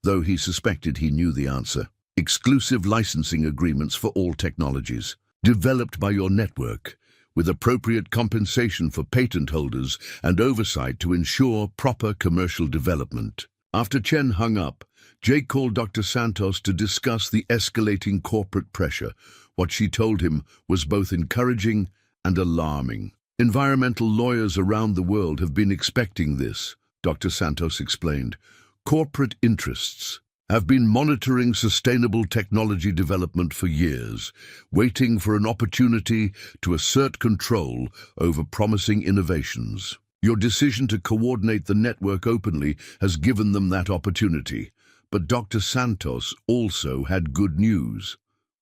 though he suspected he knew the answer. "Exclusive licensing agreements for all technologies, developed by your network, with appropriate compensation for patent holders and oversight to ensure proper commercial development." After Chen hung up, Jake called Dr. Santos to discuss the escalating corporate pressure. What she told him was both encouraging and alarming. Environmental lawyers around the world have been expecting this, Dr. Santos explained. Corporate interests have been monitoring sustainable technology development for years, waiting for an opportunity to assert control over promising innovations. Your decision to coordinate the network openly has given them that opportunity. But Dr. Santos also had good news.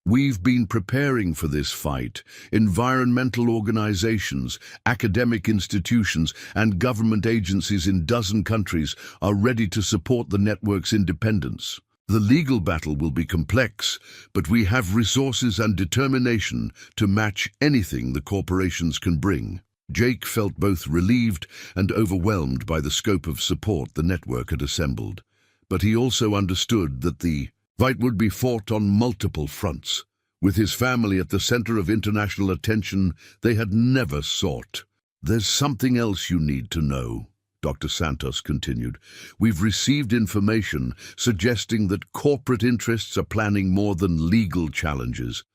We've been preparing for this fight. Environmental organizations, academic institutions, and government agencies in dozen countries are ready to support the network's independence. The legal battle will be complex, but we have resources and determination to match anything the corporations can bring. Jake felt both relieved and overwhelmed by the scope of support the network had assembled. But he also understood that the fight would be fought on multiple fronts. With his family at the center of international attention they had never sought. There's something else you need to know, Dr. Santos continued. We've received information suggesting that corporate interests are planning more than legal challenges.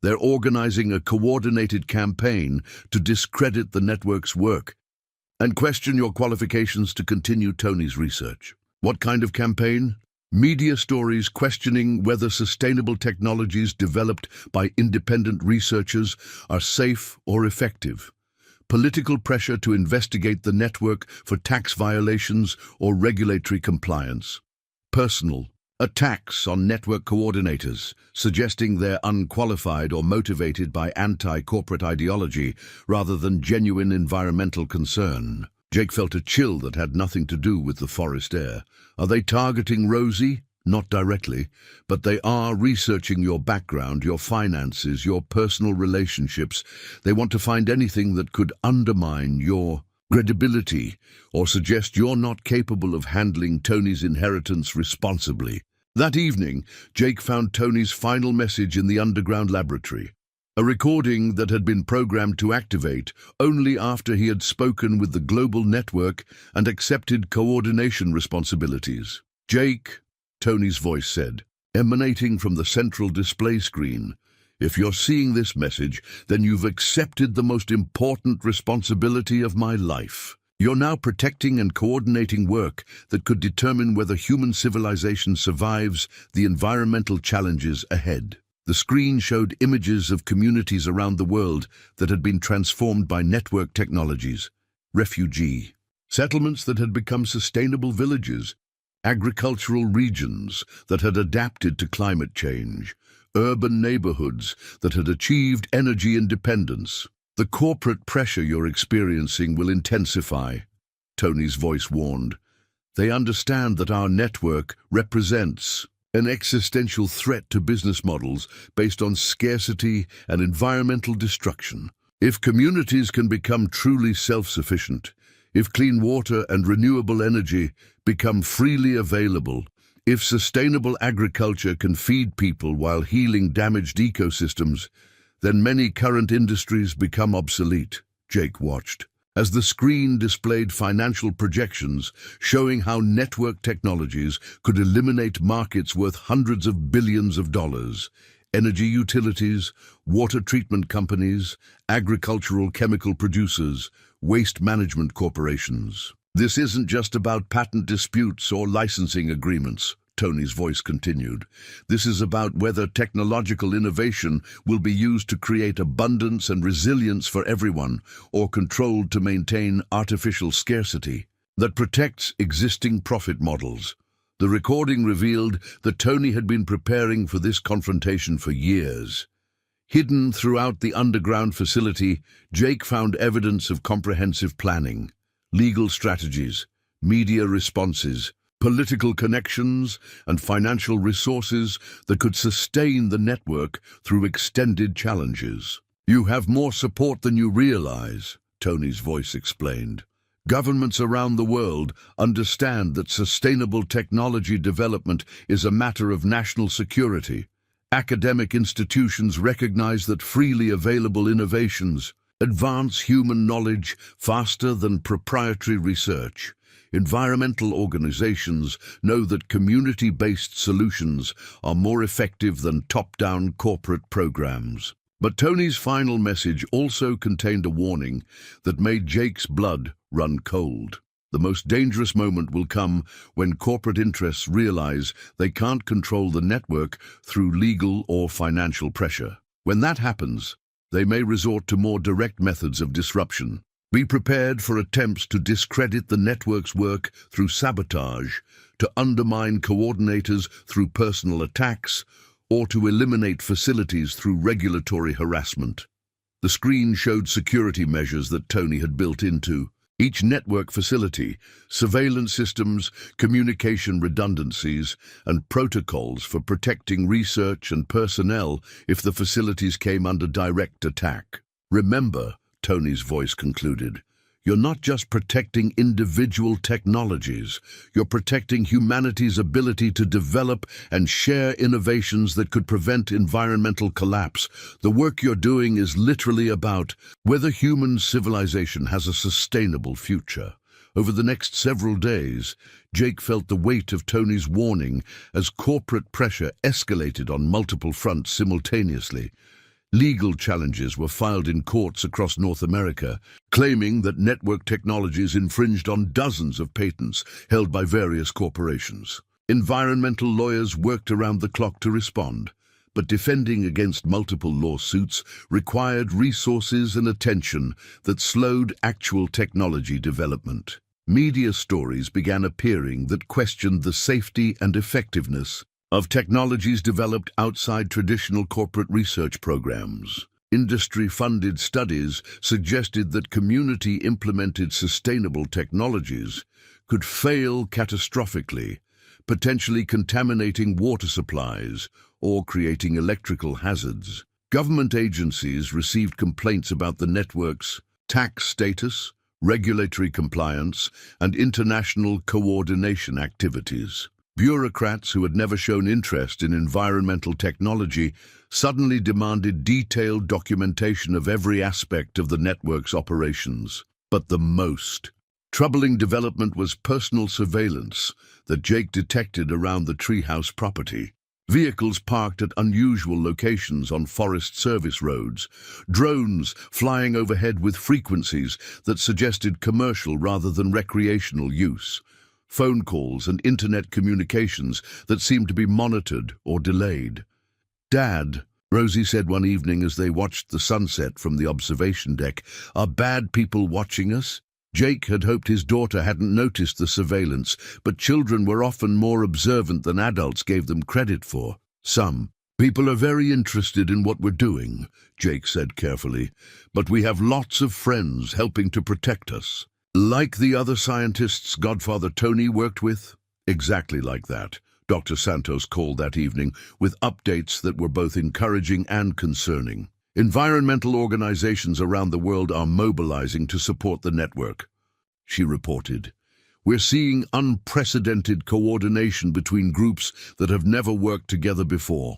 They're organizing a coordinated campaign to discredit the network's work and question your qualifications to continue Tony's research. What kind of campaign? Media stories questioning whether sustainable technologies developed by independent researchers are safe or effective. Political pressure to investigate the network for tax violations or regulatory compliance. Personal attacks on network coordinators, suggesting they're unqualified or motivated by anti-corporate ideology rather than genuine environmental concern. Jake felt a chill that had nothing to do with the forest air. Are they targeting Rosie? Not directly, but they are researching your background, your finances, your personal relationships. They want to find anything that could undermine your credibility or suggest you're not capable of handling Tony's inheritance responsibly. That evening, Jake found Tony's final message in the underground laboratory. A recording that had been programmed to activate only after he had spoken with the global network and accepted coordination responsibilities. Jake, Tony's voice said, emanating from the central display screen, if you're seeing this message, then you've accepted the most important responsibility of my life. You're now protecting and coordinating work that could determine whether human civilization survives the environmental challenges ahead. The screen showed images of communities around the world that had been transformed by network technologies, refugee settlements that had become sustainable villages, agricultural regions that had adapted to climate change, urban neighborhoods that had achieved energy independence. The corporate pressure you're experiencing will intensify, Tony's voice warned. They understand that our network represents an existential threat to business models based on scarcity and environmental destruction. If communities can become truly self-sufficient, if clean water and renewable energy become freely available, if sustainable agriculture can feed people while healing damaged ecosystems, then many current industries become obsolete. Jake watched as the screen displayed financial projections showing how network technologies could eliminate markets worth hundreds of billions of dollars. Energy utilities, water treatment companies, agricultural chemical producers, waste management corporations. This isn't just about patent disputes or licensing agreements, Tony's voice continued. This is about whether technological innovation will be used to create abundance and resilience for everyone, or controlled to maintain artificial scarcity that protects existing profit models. The recording revealed that Tony had been preparing for this confrontation for years. Hidden throughout the underground facility, Jake found evidence of comprehensive planning, legal strategies, media responses, political connections, and financial resources that could sustain the network through extended challenges. You have more support than you realize, Tony's voice explained. Governments around the world understand that sustainable technology development is a matter of national security. Academic institutions recognize that freely available innovations advance human knowledge faster than proprietary research. Environmental organizations know that community-based solutions are more effective than top-down corporate programs. But Tony's final message also contained a warning that made Jake's blood run cold. The most dangerous moment will come when corporate interests realize they can't control the network through legal or financial pressure. When that happens, they may resort to more direct methods of disruption. Be prepared for attempts to discredit the network's work through sabotage, to undermine coordinators through personal attacks, or to eliminate facilities through regulatory harassment. The screen showed security measures that Tony had built into each network facility, surveillance systems, communication redundancies, and protocols for protecting research and personnel if the facilities came under direct attack. Remember, Tony's voice concluded, you're not just protecting individual technologies, you're protecting humanity's ability to develop and share innovations that could prevent environmental collapse. The work you're doing is literally about whether human civilization has a sustainable future. Over the next several days, Jake felt the weight of Tony's warning as corporate pressure escalated on multiple fronts simultaneously. Legal challenges were filed in courts across North America, claiming that network technologies infringed on dozens of patents held by various corporations. Environmental lawyers worked around the clock to respond, but defending against multiple lawsuits required resources and attention that slowed actual technology development. Media stories began appearing that questioned the safety and effectiveness of technologies developed outside traditional corporate research programs. Industry-funded studies suggested that community-implemented sustainable technologies could fail catastrophically, potentially contaminating water supplies or creating electrical hazards. Government agencies received complaints about the network's tax status, regulatory compliance, and international coordination activities. Bureaucrats who had never shown interest in environmental technology suddenly demanded detailed documentation of every aspect of the network's operations. But the most troubling development was personal surveillance that Jake detected around the treehouse property. Vehicles parked at unusual locations on Forest Service roads, drones flying overhead with frequencies that suggested commercial rather than recreational use, phone calls and internet communications that seemed to be monitored or delayed. "Dad," Rosie said one evening as they watched the sunset from the observation deck, "are bad people watching us?" Jake had hoped his daughter hadn't noticed the surveillance, but children were often more observant than adults gave them credit for. "Some people are very interested in what we're doing," Jake said carefully, "but we have lots of friends helping to protect us." Like the other scientists Godfather Tony worked with? Exactly like that, Dr. Santos called that evening, with updates that were both encouraging and concerning. Environmental organizations around the world are mobilizing to support the network, she reported. "We're seeing unprecedented coordination between groups that have never worked together before.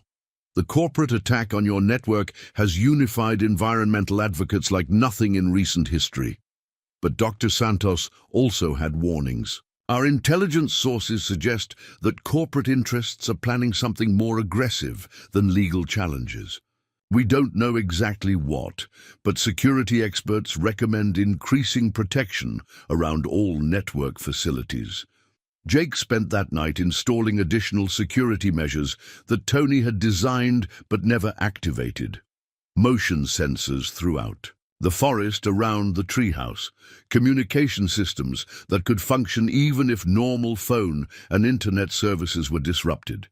The corporate attack on your network has unified environmental advocates like nothing in recent history." But Dr. Santos also had warnings. "Our intelligence sources suggest that corporate interests are planning something more aggressive than legal challenges. We don't know exactly what, but security experts recommend increasing protection around all network facilities." Jake spent that night installing additional security measures that Tony had designed but never activated. Motion sensors throughout the forest around the treehouse, communication systems that could function even if normal phone and internet services were disrupted,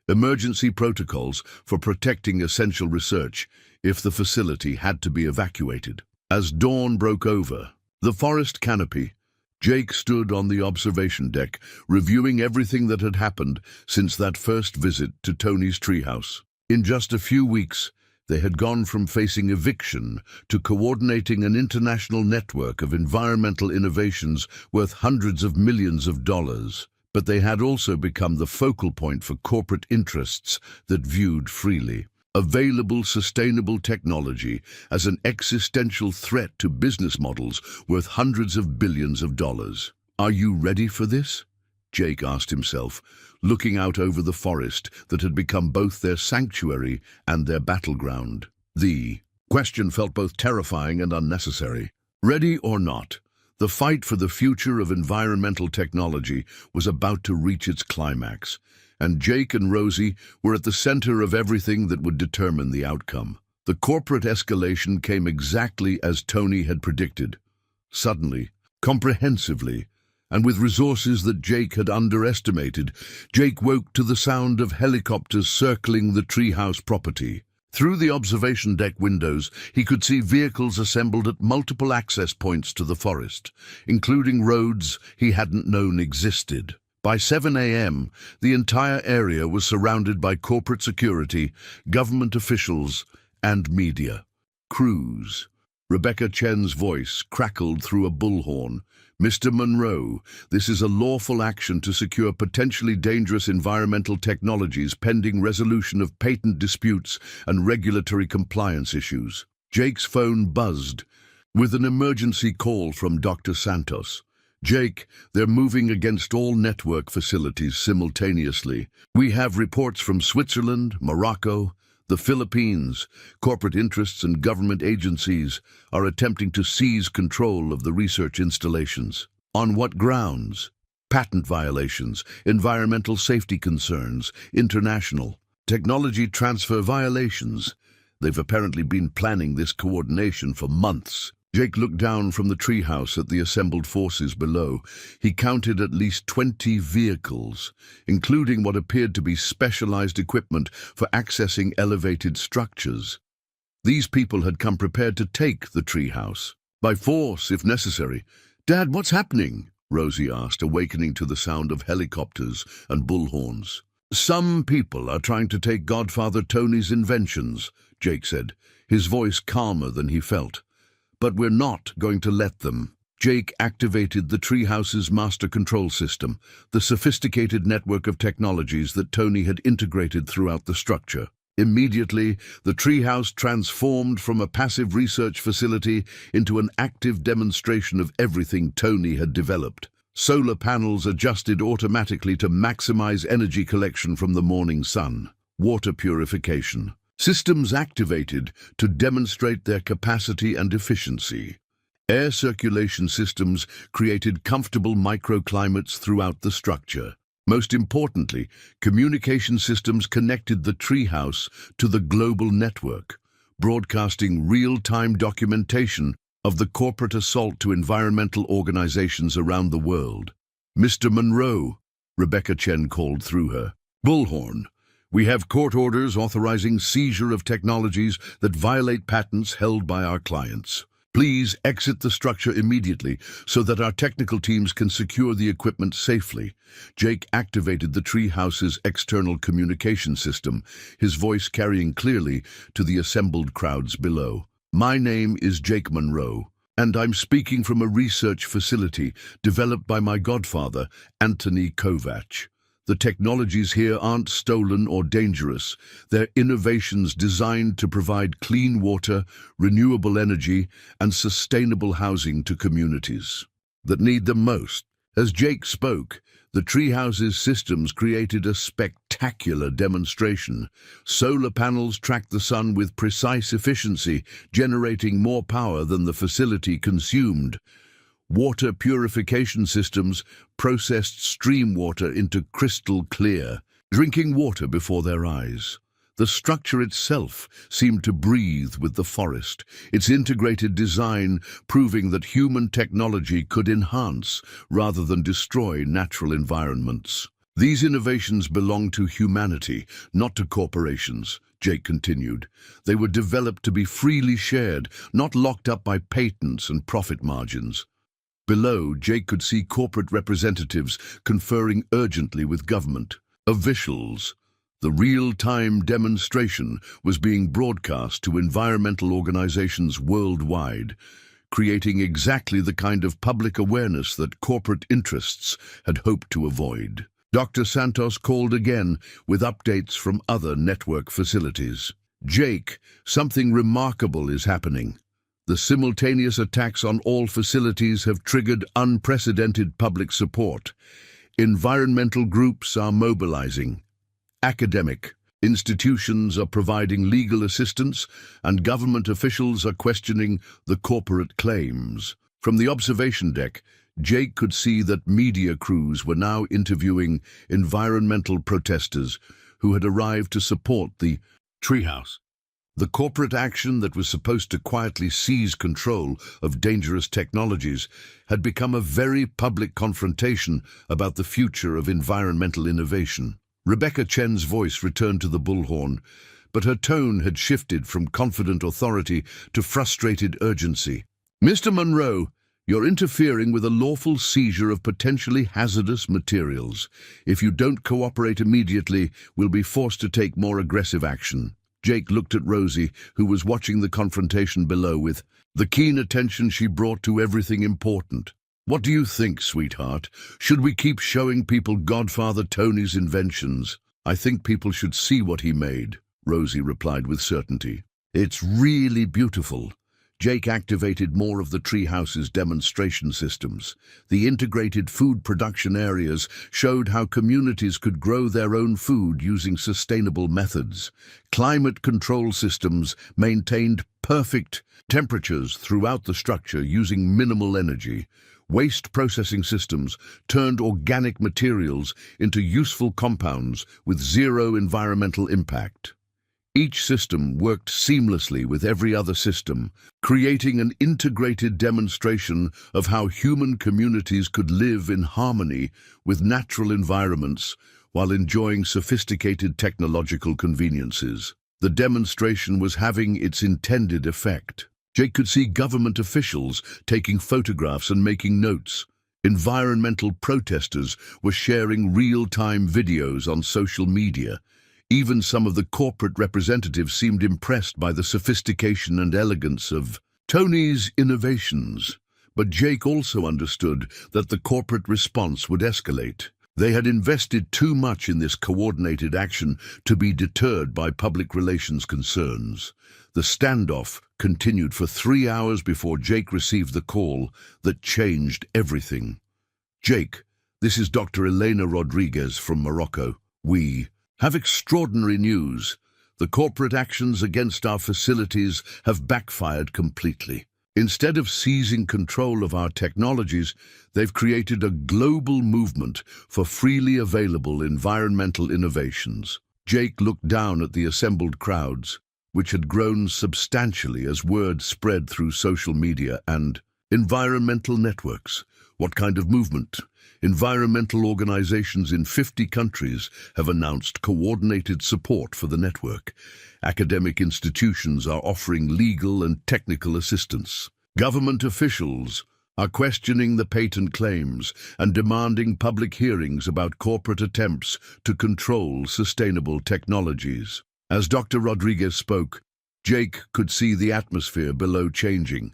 emergency protocols for protecting essential research if the facility had to be evacuated. As dawn broke over the forest canopy, Jake stood on the observation deck, reviewing everything that had happened since that first visit to Tony's treehouse. In just a few weeks, they had gone from facing eviction to coordinating an international network of environmental innovations worth hundreds of millions of dollars. But they had also become the focal point for corporate interests that viewed freely available sustainable technology as an existential threat to business models worth hundreds of billions of dollars. Are you ready for this? Jake asked himself, looking out over the forest that had become both their sanctuary and their battleground. The question felt both terrifying and unnecessary. Ready or not, the fight for the future of environmental technology was about to reach its climax, and Jake and Rosie were at the center of everything that would determine the outcome. The corporate escalation came exactly as Tony had predicted. Suddenly, comprehensively, and with resources that Jake had underestimated, Jake woke to the sound of helicopters circling the treehouse property. Through the observation deck windows, he could see vehicles assembled at multiple access points to the forest, including roads he hadn't known existed. By 7 a.m., the entire area was surrounded by corporate security, government officials, and media. Crews. Rebecca Chen's voice crackled through a bullhorn. Mr. Monroe, this is a lawful action to secure potentially dangerous environmental technologies pending resolution of patent disputes and regulatory compliance issues. Jake's phone buzzed with an emergency call from Dr. Santos. Jake, they're moving against all network facilities simultaneously. We have reports from Switzerland, Morocco, the Philippines. Corporate interests and government agencies are attempting to seize control of the research installations. On what grounds? Patent violations, environmental safety concerns, international technology transfer violations. They've apparently been planning this coordination for months. Jake looked down from the treehouse at the assembled forces below. He counted at least 20 vehicles, including what appeared to be specialized equipment for accessing elevated structures. These people had come prepared to take the treehouse, by force if necessary. "Dad, what's happening?" Rosie asked, awakening to the sound of helicopters and bullhorns. "Some people are trying to take Godfather Tony's inventions," Jake said, his voice calmer than he felt. "But we're not going to let them." Jake activated the treehouse's master control system, the sophisticated network of technologies that Tony had integrated throughout the structure. Immediately, the treehouse transformed from a passive research facility into an active demonstration of everything Tony had developed. Solar panels adjusted automatically to maximize energy collection from the morning sun. Water purification. Systems activated to demonstrate their capacity and efficiency. Air circulation systems created comfortable microclimates throughout the structure. Most importantly, communication systems connected the treehouse to the global network, broadcasting real-time documentation of the corporate assault to environmental organizations around the world. "Mr. Monroe," Rebecca Chen called through her. "Bullhorn. We have court orders authorizing seizure of technologies that violate patents held by our clients. Please exit the structure immediately so that our technical teams can secure the equipment safely." Jake activated the treehouse's external communication system, his voice carrying clearly to the assembled crowds below. "My name is Jake Monroe, and I'm speaking from a research facility developed by my godfather, Anthony Kovac. The technologies here aren't stolen or dangerous. They're innovations designed to provide clean water, renewable energy, and sustainable housing to communities that need them most." As Jake spoke, the treehouse's systems created a spectacular demonstration. Solar panels tracked the sun with precise efficiency, generating more power than the facility consumed. Water purification systems processed stream water into crystal clear, drinking water before their eyes. The structure itself seemed to breathe with the forest, its integrated design proving that human technology could enhance rather than destroy natural environments. "These innovations belong to humanity, not to corporations," Jake continued. "They were developed to be freely shared, not locked up by patents and profit margins." Below, Jake could see corporate representatives conferring urgently with government officials. The real-time demonstration was being broadcast to environmental organizations worldwide, creating exactly the kind of public awareness that corporate interests had hoped to avoid. Dr. Santos called again with updates from other network facilities. "Jake, something remarkable is happening." The simultaneous attacks on all facilities have triggered unprecedented public support. Environmental groups are mobilizing. Academic institutions are providing legal assistance, and government officials are questioning the corporate claims. From the observation deck, Jake could see that media crews were now interviewing environmental protesters who had arrived to support the treehouse. The corporate action that was supposed to quietly seize control of dangerous technologies had become a very public confrontation about the future of environmental innovation. Rebecca Chen's voice returned to the bullhorn, but her tone had shifted from confident authority to frustrated urgency. "Mr. Monroe, you're interfering with a lawful seizure of potentially hazardous materials. If you don't cooperate immediately, we'll be forced to take more aggressive action." Jake looked at Rosie, who was watching the confrontation below with the keen attention she brought to everything important. "What do you think, sweetheart? Should we keep showing people Godfather Tony's inventions?" "I think people should see what he made," Rosie replied with certainty. "It's really beautiful." Jake activated more of the treehouse's demonstration systems. The integrated food production areas showed how communities could grow their own food using sustainable methods. Climate control systems maintained perfect temperatures throughout the structure using minimal energy. Waste processing systems turned organic materials into useful compounds with zero environmental impact. Each system worked seamlessly with every other system, creating an integrated demonstration of how human communities could live in harmony with natural environments while enjoying sophisticated technological conveniences. The demonstration was having its intended effect. Jake could see government officials taking photographs and making notes. Environmental protesters were sharing real-time videos on social media. Even some of the corporate representatives seemed impressed by the sophistication and elegance of Tony's innovations. But Jake also understood that the corporate response would escalate. They had invested too much in this coordinated action to be deterred by public relations concerns. The standoff continued for 3 hours before Jake received the call that changed everything. "Jake, this is Dr. Elena Rodriguez from Morocco. We have extraordinary news. The corporate actions against our facilities have backfired completely. Instead of seizing control of our technologies, they've created a global movement for freely available environmental innovations." Jake looked down at the assembled crowds, which had grown substantially as word spread through social media and environmental networks. What kind of movement? Environmental organizations in 50 countries have announced coordinated support for the network. Academic institutions are offering legal and technical assistance. Government officials are questioning the patent claims and demanding public hearings about corporate attempts to control sustainable technologies. As Dr. Rodriguez spoke, Jake could see the atmosphere below changing.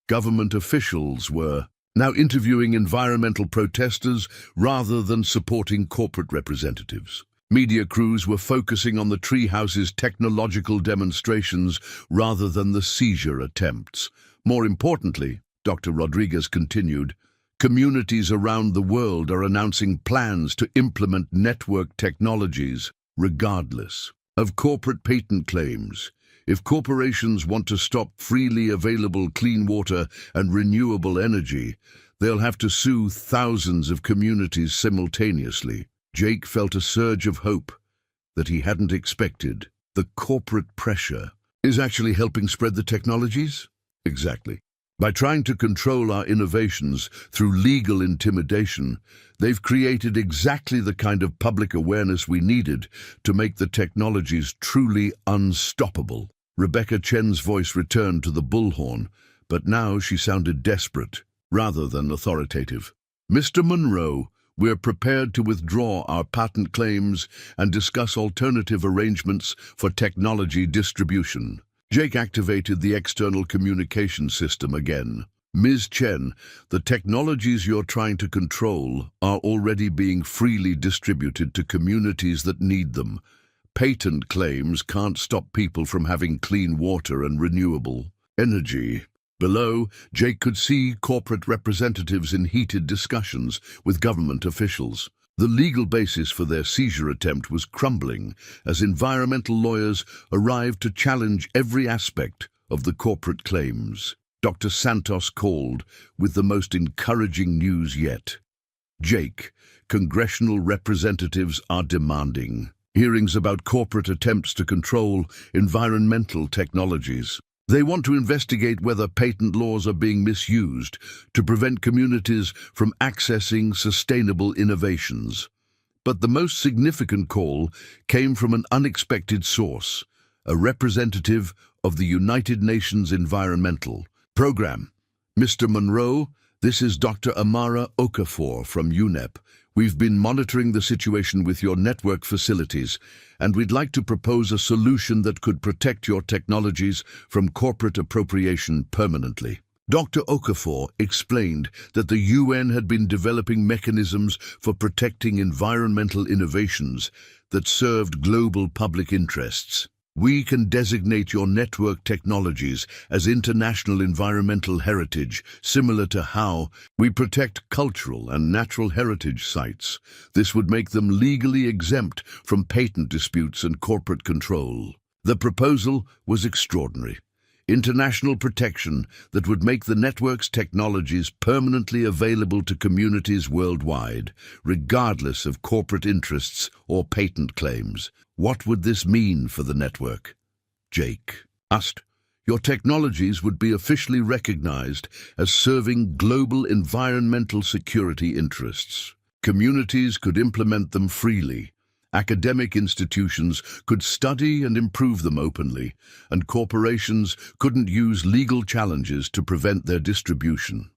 Government officials were now interviewing environmental protesters rather than supporting corporate representatives. Media crews were focusing on the treehouse's technological demonstrations rather than the seizure attempts. More importantly, Dr. Rodriguez continued, communities around the world are announcing plans to implement network technologies regardless of corporate patent claims. If corporations want to stop freely available clean water and renewable energy, they'll have to sue thousands of communities simultaneously. Jake felt a surge of hope that he hadn't expected. The corporate pressure is actually helping spread the technologies? Exactly. By trying to control our innovations through legal intimidation, they've created exactly the kind of public awareness we needed to make the technologies truly unstoppable. Rebecca Chen's voice returned to the bullhorn, but now she sounded desperate, rather than authoritative. "Mr. Monroe, we're prepared to withdraw our patent claims and discuss alternative arrangements for technology distribution." Jake activated the external communication system again. "Ms. Chen, the technologies you're trying to control are already being freely distributed to communities that need them. Patent claims can't stop people from having clean water and renewable energy. Below, Jake could see corporate representatives in heated discussions with government officials. The legal basis for their seizure attempt was crumbling as environmental lawyers arrived to challenge every aspect of the corporate claims. Dr. Santos called with the most encouraging news yet. Jake, congressional representatives are demanding hearings about corporate attempts to control environmental technologies. They want to investigate whether patent laws are being misused to prevent communities from accessing sustainable innovations. But the most significant call came from an unexpected source, a representative of the United Nations Environmental Program. Mr. Monroe, this is Dr. Amara Okafor from UNEP. We've been monitoring the situation with your network facilities, and we'd like to propose a solution that could protect your technologies from corporate appropriation permanently. Dr. Okafor explained that the UN had been developing mechanisms for protecting environmental innovations that served global public interests. We can designate your network technologies as international environmental heritage, similar to how we protect cultural and natural heritage sites. This would make them legally exempt from patent disputes and corporate control. The proposal was extraordinary. International protection that would make the network's technologies permanently available to communities worldwide, regardless of corporate interests or patent claims. What would this mean for the network? Jake asked. Your technologies would be officially recognized as serving global environmental security interests. Communities could implement them freely. Academic institutions could study and improve them openly, and corporations couldn't use legal challenges to prevent their distribution.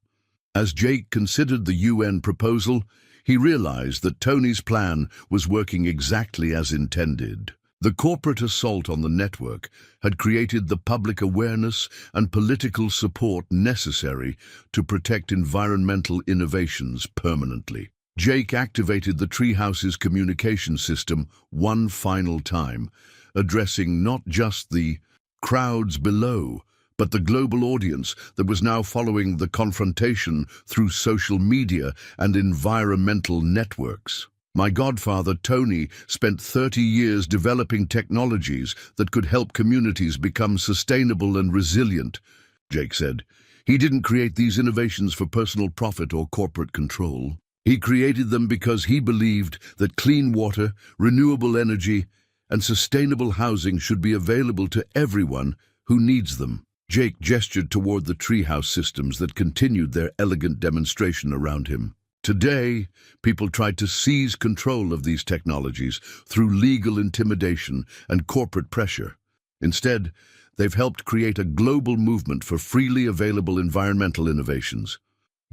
As Jake considered the UN proposal, he realized that Tony's plan was working exactly as intended. The corporate assault on the network had created the public awareness and political support necessary to protect environmental innovations permanently. Jake activated the Treehouse's communication system one final time, addressing not just the crowds below, but the global audience that was now following the confrontation through social media and environmental networks. My godfather, Tony, spent 30 years developing technologies that could help communities become sustainable and resilient, Jake said. He didn't create these innovations for personal profit or corporate control. He created them because he believed that clean water, renewable energy, and sustainable housing should be available to everyone who needs them. Jake gestured toward the treehouse systems that continued their elegant demonstration around him. Today, people tried to seize control of these technologies through legal intimidation and corporate pressure. Instead, they've helped create a global movement for freely available environmental innovations.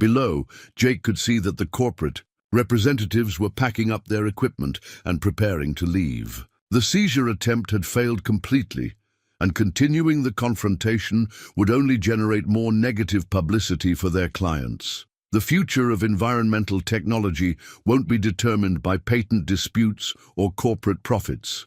Below, Jake could see that the corporate representatives were packing up their equipment and preparing to leave. The seizure attempt had failed completely, and continuing the confrontation would only generate more negative publicity for their clients. The future of environmental technology won't be determined by patent disputes or corporate profits.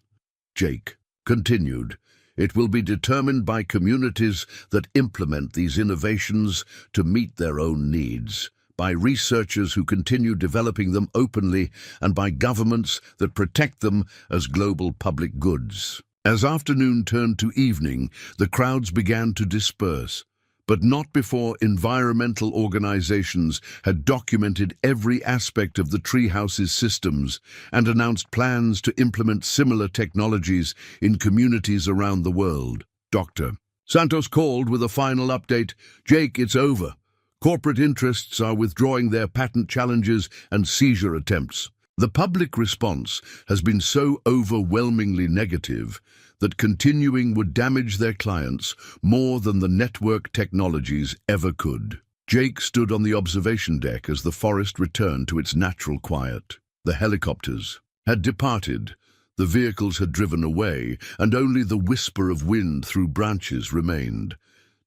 Jake continued. It will be determined by communities that implement these innovations to meet their own needs, by researchers who continue developing them openly, and by governments that protect them as global public goods. As afternoon turned to evening, the crowds began to disperse, but not before environmental organizations had documented every aspect of the Treehouse's systems and announced plans to implement similar technologies in communities around the world. Dr. Santos called with a final update. Jake, it's over. Corporate interests are withdrawing their patent challenges and seizure attempts. The public response has been so overwhelmingly negative that continuing would damage their clients more than the network technologies ever could. Jake stood on the observation deck as the forest returned to its natural quiet. The helicopters had departed, the vehicles had driven away, and only the whisper of wind through branches remained.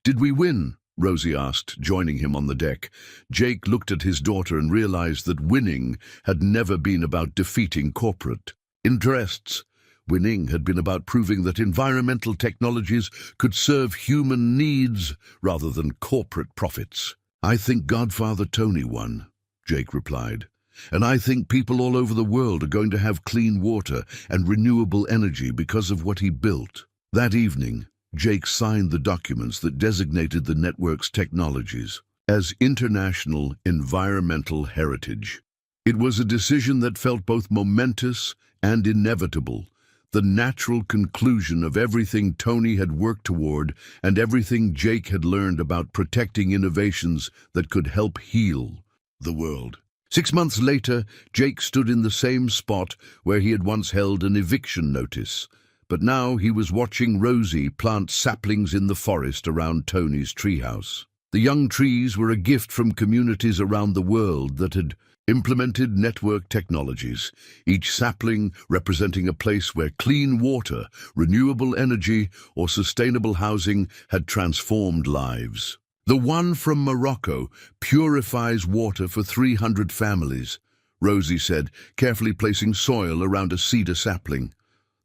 Did we win? Rosie asked, joining him on the deck. Jake looked at his daughter and realized that winning had never been about defeating corporate interests. Winning had been about proving that environmental technologies could serve human needs rather than corporate profits. "I think Godfather Tony won," Jake replied. "And I think people all over the world are going to have clean water and renewable energy because of what he built." That evening, Jake signed the documents that designated the network's technologies as international environmental heritage. It was a decision that felt both momentous and inevitable, the natural conclusion of everything Tony had worked toward and everything Jake had learned about protecting innovations that could help heal the world. 6 months later, Jake stood in the same spot where he had once held an eviction notice, but now he was watching Rosie plant saplings in the forest around Tony's treehouse. The young trees were a gift from communities around the world that had implemented network technologies, each sapling representing a place where clean water, renewable energy, or sustainable housing had transformed lives. "The one from Morocco purifies water for 300 families," Rosie said, carefully placing soil around a cedar sapling.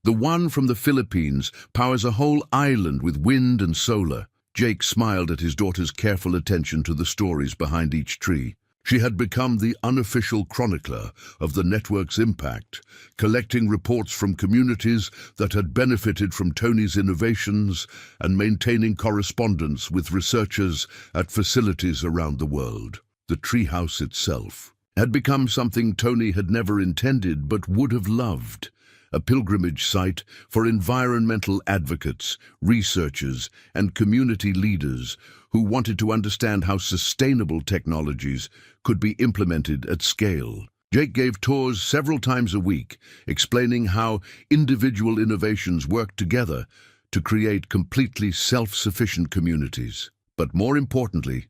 "The one from the Philippines powers a whole island with wind and solar." Jake smiled at his daughter's careful attention to the stories behind each tree. She had become the unofficial chronicler of the network's impact, collecting reports from communities that had benefited from Tony's innovations and maintaining correspondence with researchers at facilities around the world. The treehouse itself had become something Tony had never intended but would have loved. A pilgrimage site for environmental advocates, researchers, and community leaders who wanted to understand how sustainable technologies could be implemented at scale. Jake gave tours several times a week, explaining how individual innovations worked together to create completely self-sufficient communities. But more importantly,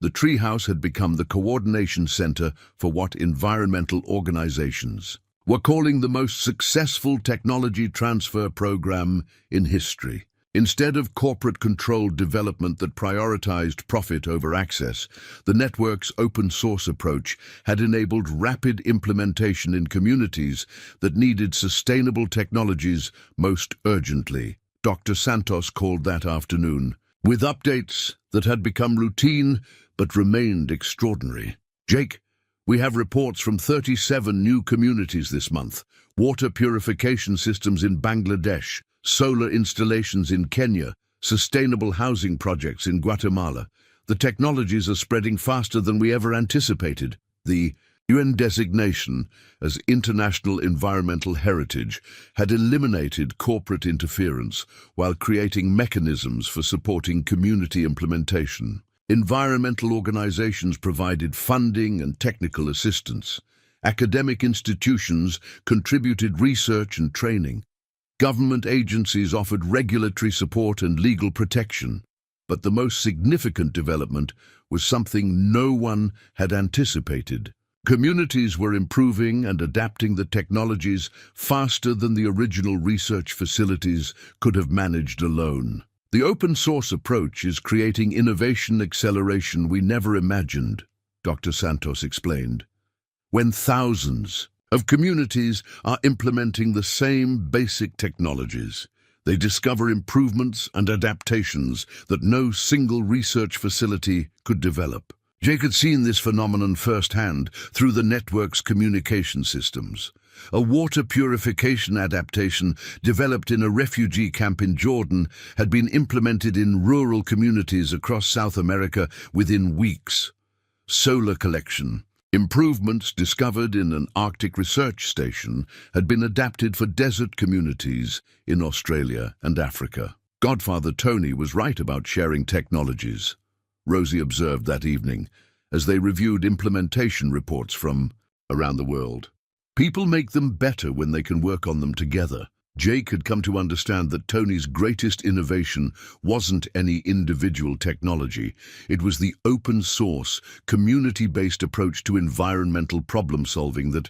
the treehouse had become the coordination center for what environmental organizations were calling the most successful technology transfer program in history. Instead of corporate-controlled development that prioritized profit over access, the network's open-source approach had enabled rapid implementation in communities that needed sustainable technologies most urgently. Dr. Santos called that afternoon, with updates that had become routine but remained extraordinary. "Jake, we have reports from 37 new communities this month. Water purification systems in Bangladesh, solar installations in Kenya, sustainable housing projects in Guatemala. The technologies are spreading faster than we ever anticipated." The UN designation as International Environmental Heritage had eliminated corporate interference while creating mechanisms for supporting community implementation. Environmental organizations provided funding and technical assistance. Academic institutions contributed research and training. Government agencies offered regulatory support and legal protection. But the most significant development was something no one had anticipated. Communities were improving and adapting the technologies faster than the original research facilities could have managed alone. "The open-source approach is creating innovation acceleration we never imagined," Dr. Santos explained. "When thousands of communities are implementing the same basic technologies, they discover improvements and adaptations that no single research facility could develop." Jake had seen this phenomenon firsthand through the network's communication systems. A water purification adaptation developed in a refugee camp in Jordan had been implemented in rural communities across South America within weeks. Solar collection improvements discovered in an Arctic research station had been adapted for desert communities in Australia and Africa. Godfather Tony was right about sharing technologies, Rosie observed that evening as they reviewed implementation reports from around the world. People make them better when they can work on them together. Jake had come to understand that Tony's greatest innovation wasn't any individual technology. It was the open-source, community-based approach to environmental problem-solving that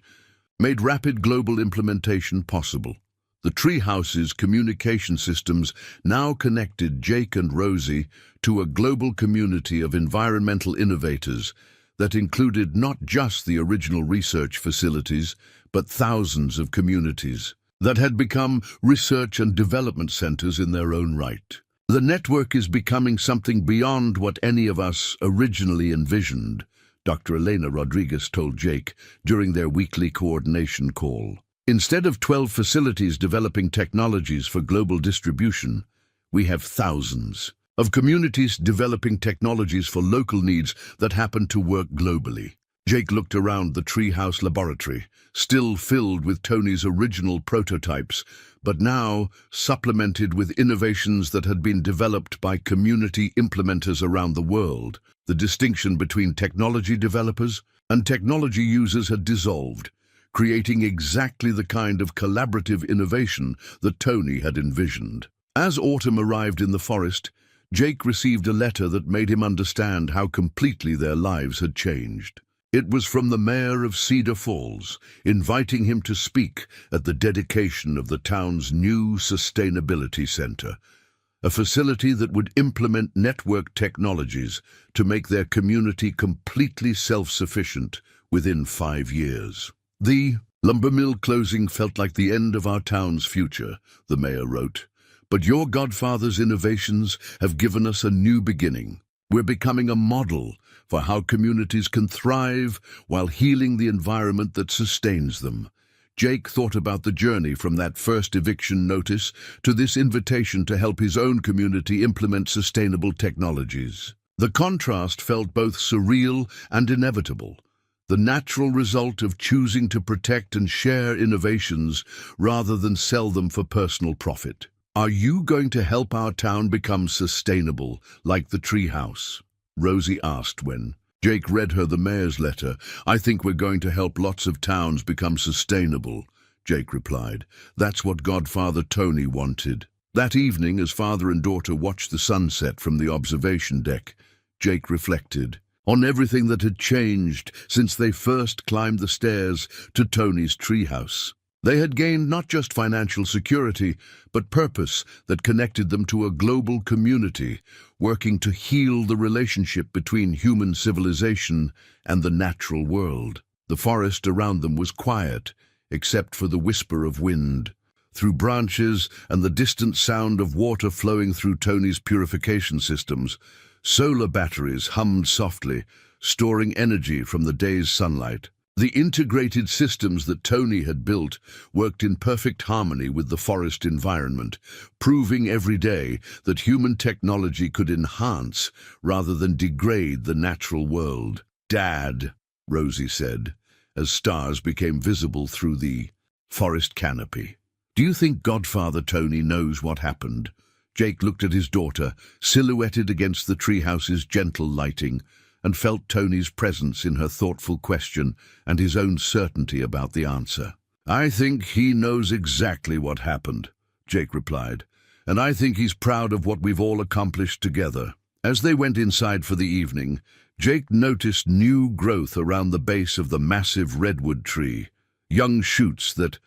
made rapid global implementation possible. The Treehouse's communication systems now connected Jake and Rosie to a global community of environmental innovators that included not just the original research facilities, but thousands of communities. that had become research and development centers in their own right. The network is becoming something beyond what any of us originally envisioned, Dr. Elena Rodriguez told Jake during their weekly coordination call. Instead of 12 facilities developing technologies for global distribution, we have thousands of communities developing technologies for local needs that happen to work globally. Jake looked around the treehouse laboratory, still filled with Tony's original prototypes, but now supplemented with innovations that had been developed by community implementers around the world. The distinction between technology developers and technology users had dissolved, creating exactly the kind of collaborative innovation that Tony had envisioned. As autumn arrived in the forest, Jake received a letter that made him understand how completely their lives had changed. It was from the mayor of Cedar Falls, inviting him to speak at the dedication of the town's new sustainability center, a facility that would implement network technologies to make their community completely self-sufficient within 5 years. The lumber mill closing felt like the end of our town's future, the mayor wrote, but your godfather's innovations have given us a new beginning. We're becoming a model for how communities can thrive while healing the environment that sustains them. Jake thought about the journey from that first eviction notice to this invitation to help his own community implement sustainable technologies. The contrast felt both surreal and inevitable, the natural result of choosing to protect and share innovations rather than sell them for personal profit. Are you going to help our town become sustainable, like the treehouse? Rosie asked when Jake read her the mayor's letter. I think we're going to help lots of towns become sustainable, Jake replied. That's what Godfather Tony wanted. That evening, as father and daughter watched the sunset from the observation deck, Jake reflected on everything that had changed since they first climbed the stairs to Tony's treehouse. They had gained not just financial security, but purpose that connected them to a global community, working to heal the relationship between human civilization and the natural world. The forest around them was quiet, except for the whisper of wind through branches and the distant sound of water flowing through Tony's purification systems. Solar batteries hummed softly, storing energy from the day's sunlight. The integrated systems that Tony had built worked in perfect harmony with the forest environment, proving every day that human technology could enhance rather than degrade the natural world. Dad, Rosie said, as stars became visible through the forest canopy. Do you think Godfather Tony knows what happened? Jake looked at his daughter, silhouetted against the treehouse's gentle lighting, and felt Tony's presence in her thoughtful question and his own certainty about the answer. I think he knows exactly what happened, Jake replied, and I think he's proud of what we've all accomplished together. As they went inside for the evening, Jake noticed new growth around the base of the massive redwood tree, young shoots that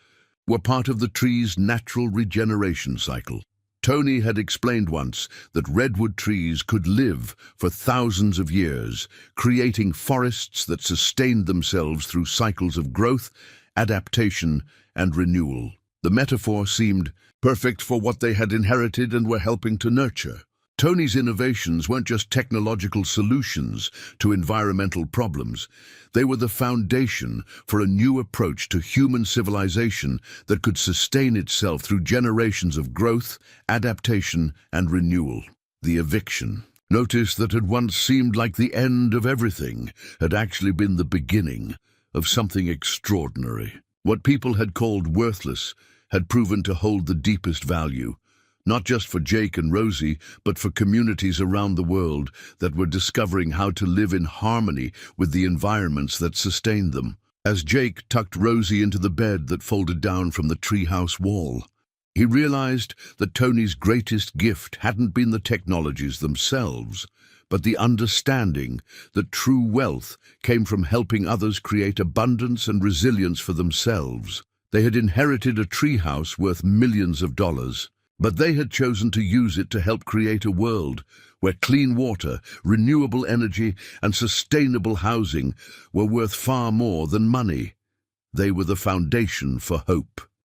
were part of the tree's natural regeneration cycle. Tony had explained once that redwood trees could live for thousands of years, creating forests that sustained themselves through cycles of growth, adaptation, and renewal. The metaphor seemed perfect for what they had inherited and were helping to nurture. Tony's innovations weren't just technological solutions to environmental problems. They were the foundation for a new approach to human civilization that could sustain itself through generations of growth, adaptation, and renewal. The eviction. Notice that had once seemed like the end of everything had actually been the beginning of something extraordinary. What people had called worthless had proven to hold the deepest value, not just for Jake and Rosie, but for communities around the world that were discovering how to live in harmony with the environments that sustained them. As Jake tucked Rosie into the bed that folded down from the treehouse wall, he realized that Tony's greatest gift hadn't been the technologies themselves, but the understanding that true wealth came from helping others create abundance and resilience for themselves. They had inherited a treehouse worth millions of dollars, but they had chosen to use it to help create a world where clean water, renewable energy, and sustainable housing were worth far more than money. They were the foundation for hope.